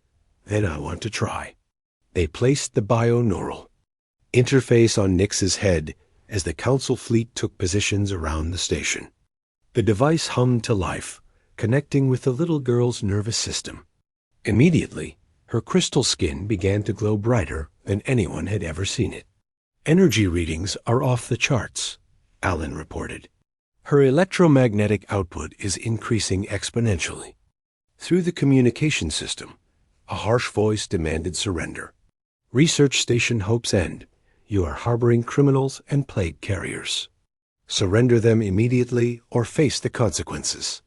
Then I want to try. They placed the bioneural interface on Nix's head as the Council fleet took positions around the station. The device hummed to life, connecting with the little girl's nervous system. Immediately, her crystal skin began to glow brighter than anyone had ever seen it. Energy readings are off the charts, Alan reported. Her electromagnetic output is increasing exponentially. Through the communication system, a harsh voice demanded surrender. Research Station Hope's End, you are harboring criminals and plague carriers. Surrender them immediately or face the consequences.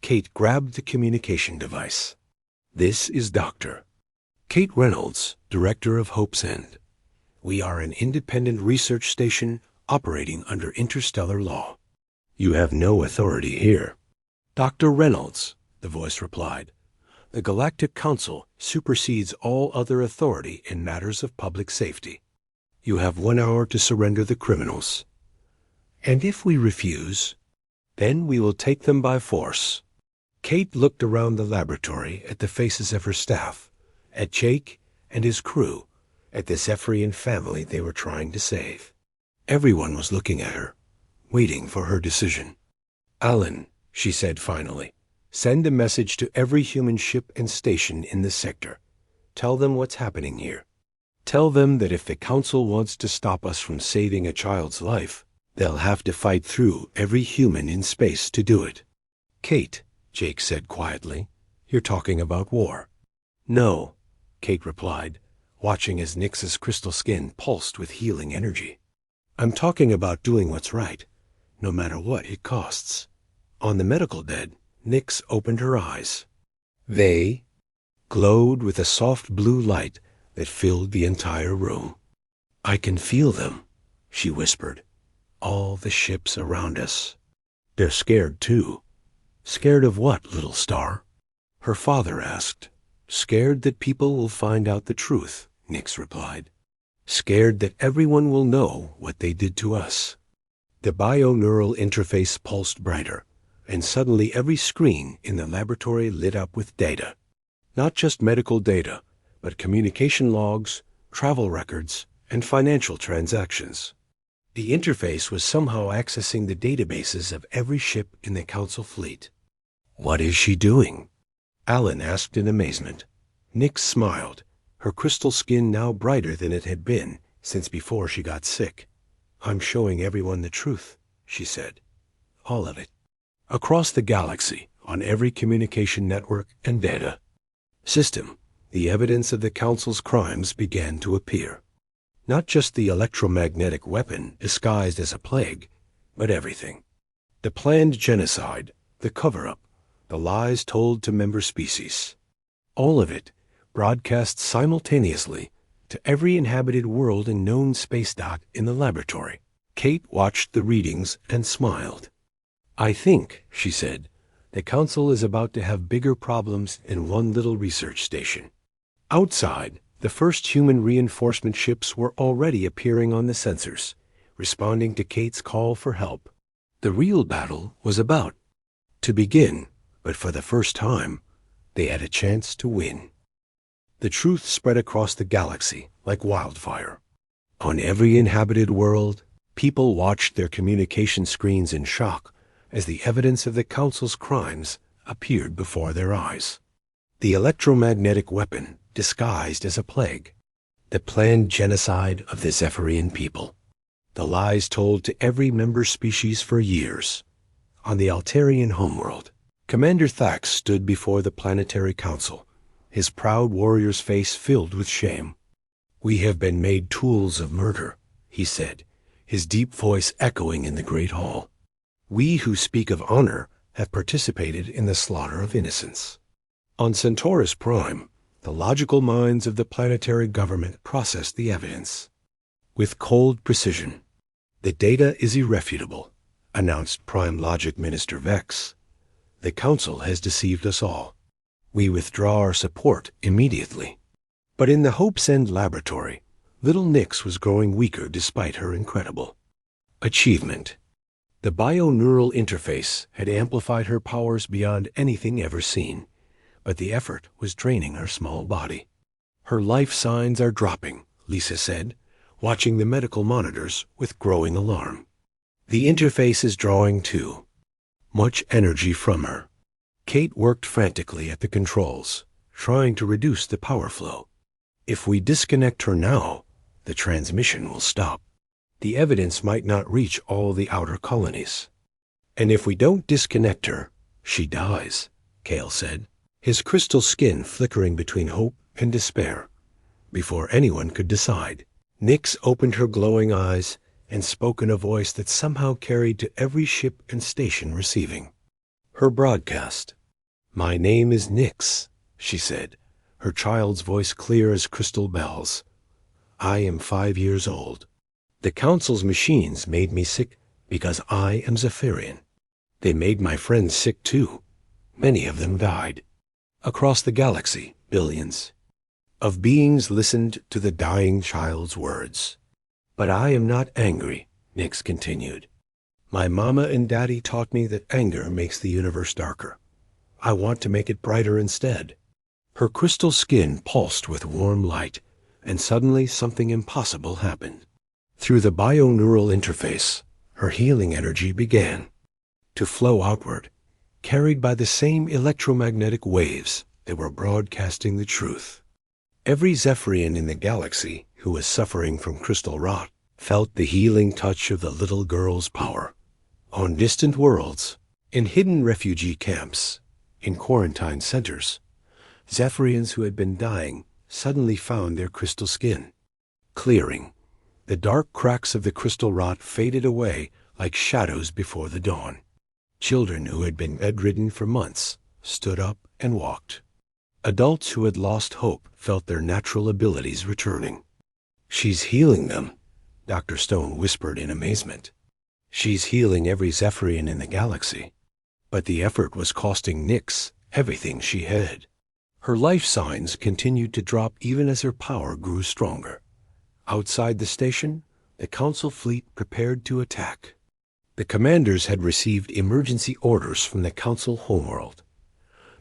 Kate grabbed the communication device. This is Dr. Kate Reynolds, Director of Hope's End. We are an independent research station operating under interstellar law. You have no authority here. Dr. Reynolds, the voice replied. The Galactic Council supersedes all other authority in matters of public safety. You have 1 hour to surrender the criminals. And if we refuse, then we will take them by force. Kate looked around the laboratory at the faces of her staff, at Jake and his crew, at the Zephyrian family they were trying to save. Everyone was looking at her, waiting for her decision. Alan, she said finally, send a message to every human ship and station in the sector. Tell them what's happening here. Tell them that if the Council wants to stop us from saving a child's life, they'll have to fight through every human in space to do it. Kate, Jake said quietly, you're talking about war. No, Kate replied, watching as Nyx's crystal skin pulsed with healing energy. I'm talking about doing what's right, no matter what it costs. On the medical bed, Nyx opened her eyes. They glowed with a soft blue light that filled the entire room. I can feel them, she whispered. All the ships around us. They're scared too. Scared of what, little star? Her father asked. Scared that people will find out the truth, Nyx replied. Scared that everyone will know what they did to us. The bio-neural interface pulsed brighter, and suddenly every screen in the laboratory lit up with data. Not just medical data, but communication logs, travel records, and financial transactions. The interface was somehow accessing the databases of every ship in the Council fleet. What is she doing? Alan asked in amazement. Nyx smiled, her crystal skin now brighter than it had been since before she got sick. I'm showing everyone the truth, she said. All of it. Across the galaxy, on every communication network and data system, the evidence of the Council's crimes began to appear. Not just the electromagnetic weapon disguised as a plague, but everything. The planned genocide, the cover-up, the lies told to member species. All of it broadcast simultaneously to every inhabited world and known space dot in the laboratory. Kate watched the readings and smiled. I think, she said, the Council is about to have bigger problems in one little research station. Outside, the first human reinforcement ships were already appearing on the sensors, responding to Kate's call for help. The real battle was about to begin, but for the first time, they had a chance to win. The truth spread across the galaxy like wildfire. On every inhabited world, people watched their communication screens in shock as the evidence of the Council's crimes appeared before their eyes. The electromagnetic weapon disguised as a plague, the planned genocide of the Zephyrian people, the lies told to every member species for years. On the Altarian homeworld, Commander Thax stood before the Planetary Council, his proud warrior's face filled with shame. We have been made tools of murder, he said, his deep voice echoing in the Great Hall. We who speak of honor have participated in the slaughter of innocents. On Centaurus Prime, the logical minds of the planetary government processed the evidence. With cold precision, the data is irrefutable, announced Prime Logic Minister Vex. The Council has deceived us all. We withdraw our support immediately. But in the Hope's End laboratory, little Nyx was growing weaker despite her incredible achievement. The bio-neural interface had amplified her powers beyond anything ever seen, but the effort was draining her small body. Her life signs are dropping, Lisa said, watching the medical monitors with growing alarm. The interface is drawing too much energy from her. Kate worked frantically at the controls, trying to reduce the power flow. If we disconnect her now, the transmission will stop. The evidence might not reach all the outer colonies. And if we don't disconnect her, she dies, Kale said. his crystal skin flickering between hope and despair. Before anyone could decide, Nyx opened her glowing eyes and spoke in a voice that somehow carried to every ship and station receiving. Her broadcast. "My name is Nyx," she said, her child's voice clear as crystal bells. "I am 5 years old. The Council's machines made me sick because I am Zephyrian. They made my friends sick too. Many of them died. Across the galaxy, billions of beings listened to the dying child's words. But I am not angry," Nyx continued. "My mama and daddy taught me that anger makes the universe darker. I want to make it brighter instead." Her crystal skin pulsed with warm light, and suddenly something impossible happened. Through the bioneural interface, her healing energy began to flow outward, carried by the same electromagnetic waves that were broadcasting the truth. Every Zephyrian in the galaxy who was suffering from crystal rot felt the healing touch of the little girl's power. On distant worlds, in hidden refugee camps, in quarantine centers, Zephyrians who had been dying suddenly found their crystal skin clearing. The dark cracks of the crystal rot faded away like shadows before the dawn. Children who had been bedridden for months stood up and walked. Adults who had lost hope felt their natural abilities returning. "She's healing them," Dr. Stone whispered in amazement. "She's healing every Zephyrian in the galaxy." But the effort was costing Nyx everything she had. Her life signs continued to drop even as her power grew stronger. Outside the station, the Council fleet prepared to attack. The commanders had received emergency orders from the Council homeworld.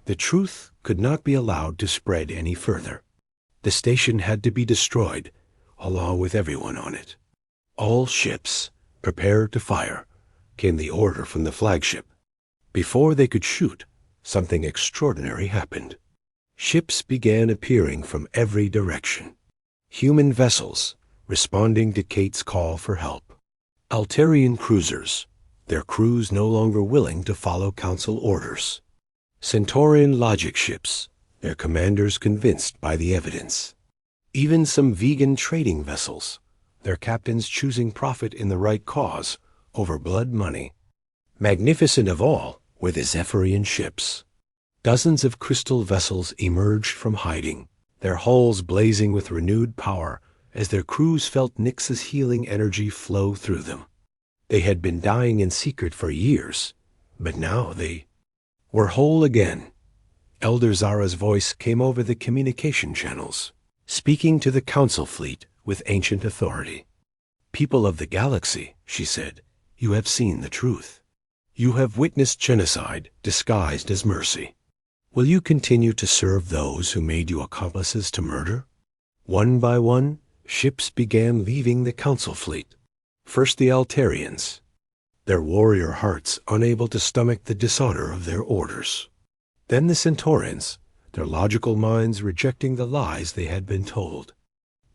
The truth could not be allowed to spread any further. The station had to be destroyed, along with everyone on it. "All ships, prepare to fire," came the order from the flagship. Before they could shoot, something extraordinary happened. Ships began appearing from every direction. Human vessels, responding to Kate's call for help. Altarian cruisers, their crews no longer willing to follow Council orders. Centaurian logic ships, their commanders convinced by the evidence. Even some vegan trading vessels, their captains choosing profit in the right cause over blood money. Magnificent of all were the Zephyrian ships. Dozens of crystal vessels emerged from hiding, their hulls blazing with renewed power as their crews felt Nyx's healing energy flow through them. They had been dying in secret for years, but now they were whole again. Elder Zara's voice came over the communication channels, speaking to the Council fleet with ancient authority. "People of the galaxy," she said, "you have seen the truth. You have witnessed genocide disguised as mercy. Will you continue to serve those who made you accomplices to murder?" One by one, ships began leaving the Council fleet. First the Altarians, their warrior hearts unable to stomach the dishonor of their orders. Then the Centaurians, their logical minds rejecting the lies they had been told.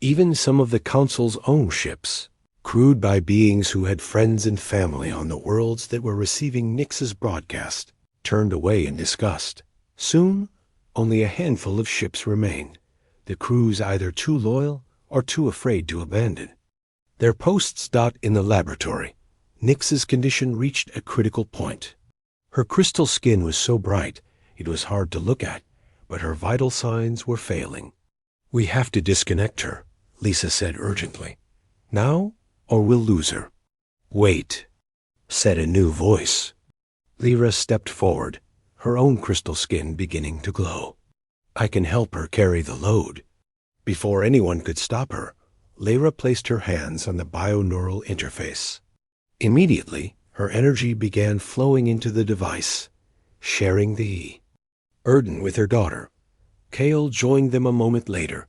Even some of the Council's own ships, crewed by beings who had friends and family on the worlds that were receiving Nyx's broadcast, turned away in disgust. Soon, only a handful of ships remained, the crews either too loyal or too afraid to abandon. Their posts dot in the laboratory. Nyx's condition reached a critical point. Her crystal skin was so bright it was hard to look at, but her vital signs were failing. "We have to disconnect her," Lisa said urgently. "Now, or we'll lose her." "Wait," said a new voice. Lyra stepped forward, her own crystal skin beginning to glow. "I can help her carry the load." Before anyone could stop her, Lyra placed her hands on the bioneural interface. Immediately, her energy began flowing into the device, sharing the Erden with her daughter. Kale joined them a moment later.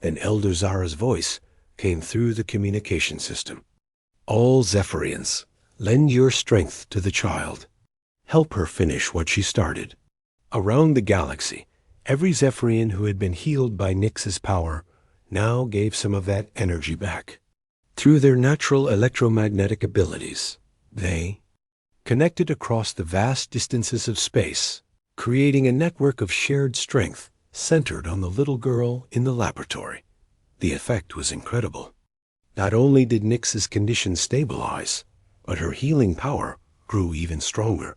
Then Elder Zara's voice came through the communication system. "All Zephyrians, lend your strength to the child. Help her finish what she started." Around the galaxy, every Zephyrian who had been healed by Nyx's power now gave some of that energy back. Through their natural electromagnetic abilities, they connected across the vast distances of space creating a network of shared strength centered on the little girl in the laboratory. The effect was incredible. Not only did Nyx's condition stabilize, but her healing power grew even stronger.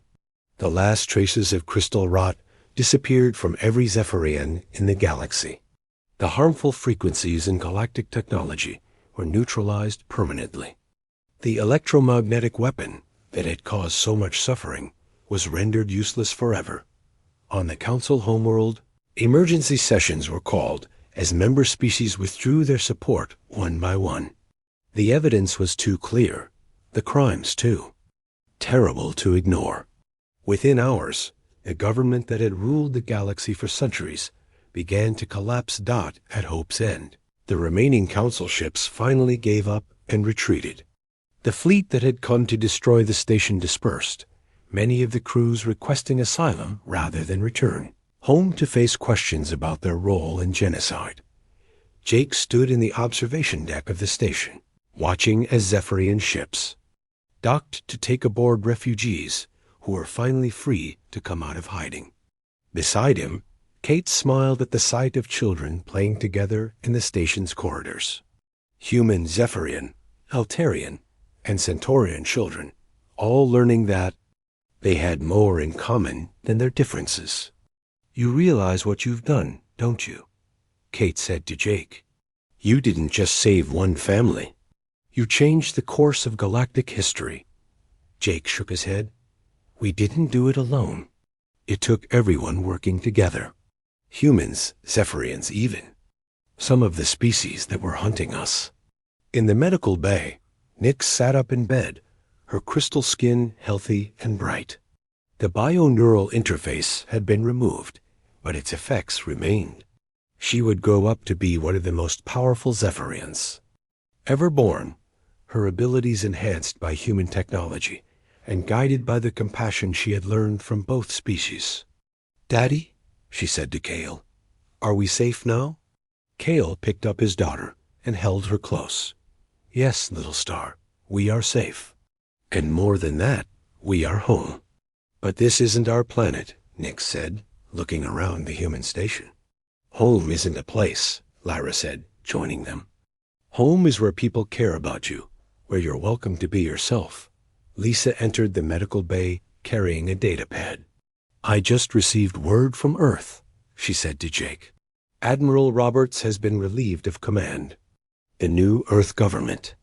The last traces of crystal rot disappeared from every Zephyrian in the galaxy. The harmful frequencies in galactic technology were neutralized permanently. The electromagnetic weapon that had caused so much suffering was rendered useless forever. On the Council homeworld, emergency sessions were called as member species withdrew their support one by one. The evidence was too clear, the crimes too terrible to ignore. Within hours, a government that had ruled the galaxy for centuries began to collapse. At Hope's End, the remaining Council ships finally gave up and retreated. The fleet that had come to destroy the station dispersed, many of the crews requesting asylum rather than return home to face questions about their role in genocide. Jake stood in the observation deck of the station, watching as Zephyrian ships docked to take aboard refugees who were finally free to come out of hiding. Beside him, Kate smiled at the sight of children playing together in the station's corridors. Human Zephyrian, Altarian, and Centaurian children, all learning that they had more in common than their differences. "You realize what you've done, don't you?" Kate said to Jake. "You didn't just save one family. You changed the course of galactic history." Jake shook his head. "We didn't do it alone. It took everyone working together. Humans, Zephyrians even. Some of the species that were hunting us." In the medical bay, Nyx sat up in bed, her crystal skin healthy and bright. The bioneural interface had been removed, but its effects remained. She would grow up to be one of the most powerful Zephyrians. Ever born, her abilities enhanced by human technology, and guided by the compassion she had learned from both species. "Daddy," she said to Kale, "are we safe now?" Kale picked up his daughter and held her close. "Yes, little star, we are safe. And more than that, we are home." "But this isn't our planet," Nyx said, looking around the human station. "Home isn't a place," Lyra said, joining them. "Home is where people care about you, where you're welcome to be yourself." Lisa entered the medical bay carrying a data pad. "I just received word from Earth," she said to Jake. "Admiral Roberts has been relieved of command. The new Earth government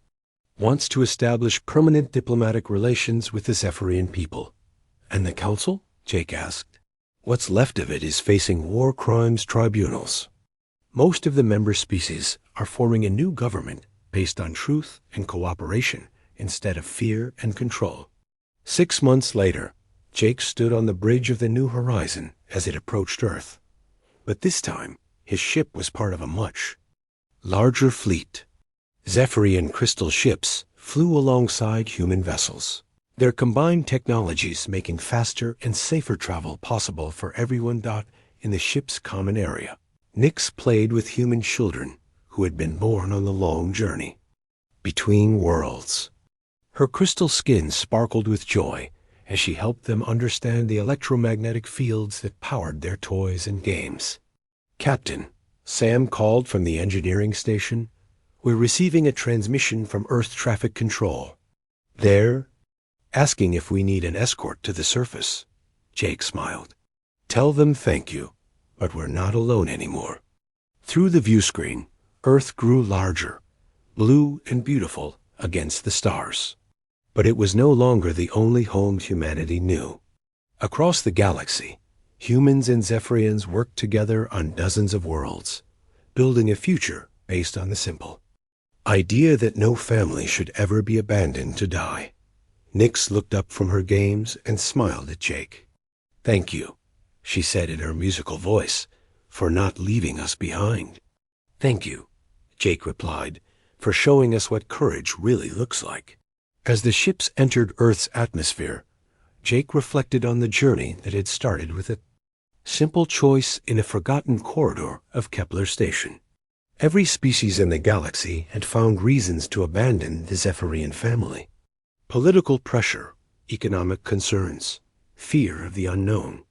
wants to establish permanent diplomatic relations with the Zephyrian people." "And the Council?" Jake asked. "What's left of it is facing war crimes tribunals. Most of the member species are forming a new government based on truth and cooperation instead of fear and control." 6 months later, Jake stood on the bridge of the New Horizon as it approached Earth. But this time, his ship was part of a much larger fleet. Zephyrian crystal ships flew alongside human vessels, their combined technologies making faster and safer travel possible for everyone. In the ship's common area, Nyx played with human children who had been born on the long journey between worlds. Her crystal skin sparkled with joy as she helped them understand the electromagnetic fields that powered their toys and games. "Captain," Sam called from the engineering station, "we're receiving a transmission from Earth Traffic Control. They're asking if we need an escort to the surface." Jake smiled. "Tell them thank you, but we're not alone anymore." Through the view screen, Earth grew larger, blue and beautiful against the stars. But it was no longer the only home humanity knew. Across the galaxy, humans and Zephyrians worked together on dozens of worlds, building a future based on the simple idea that no family should ever be abandoned to die. Nyx looked up from her games and smiled at Jake. "Thank you," she said in her musical voice, "for not leaving us behind." "Thank you," Jake replied, "for showing us what courage really looks like." As the ships entered Earth's atmosphere, Jake reflected on the journey that had started with a simple choice in a forgotten corridor of Kepler Station. Every species in the galaxy had found reasons to abandon the Zephyrian family. Political pressure, economic concerns, fear of the unknown.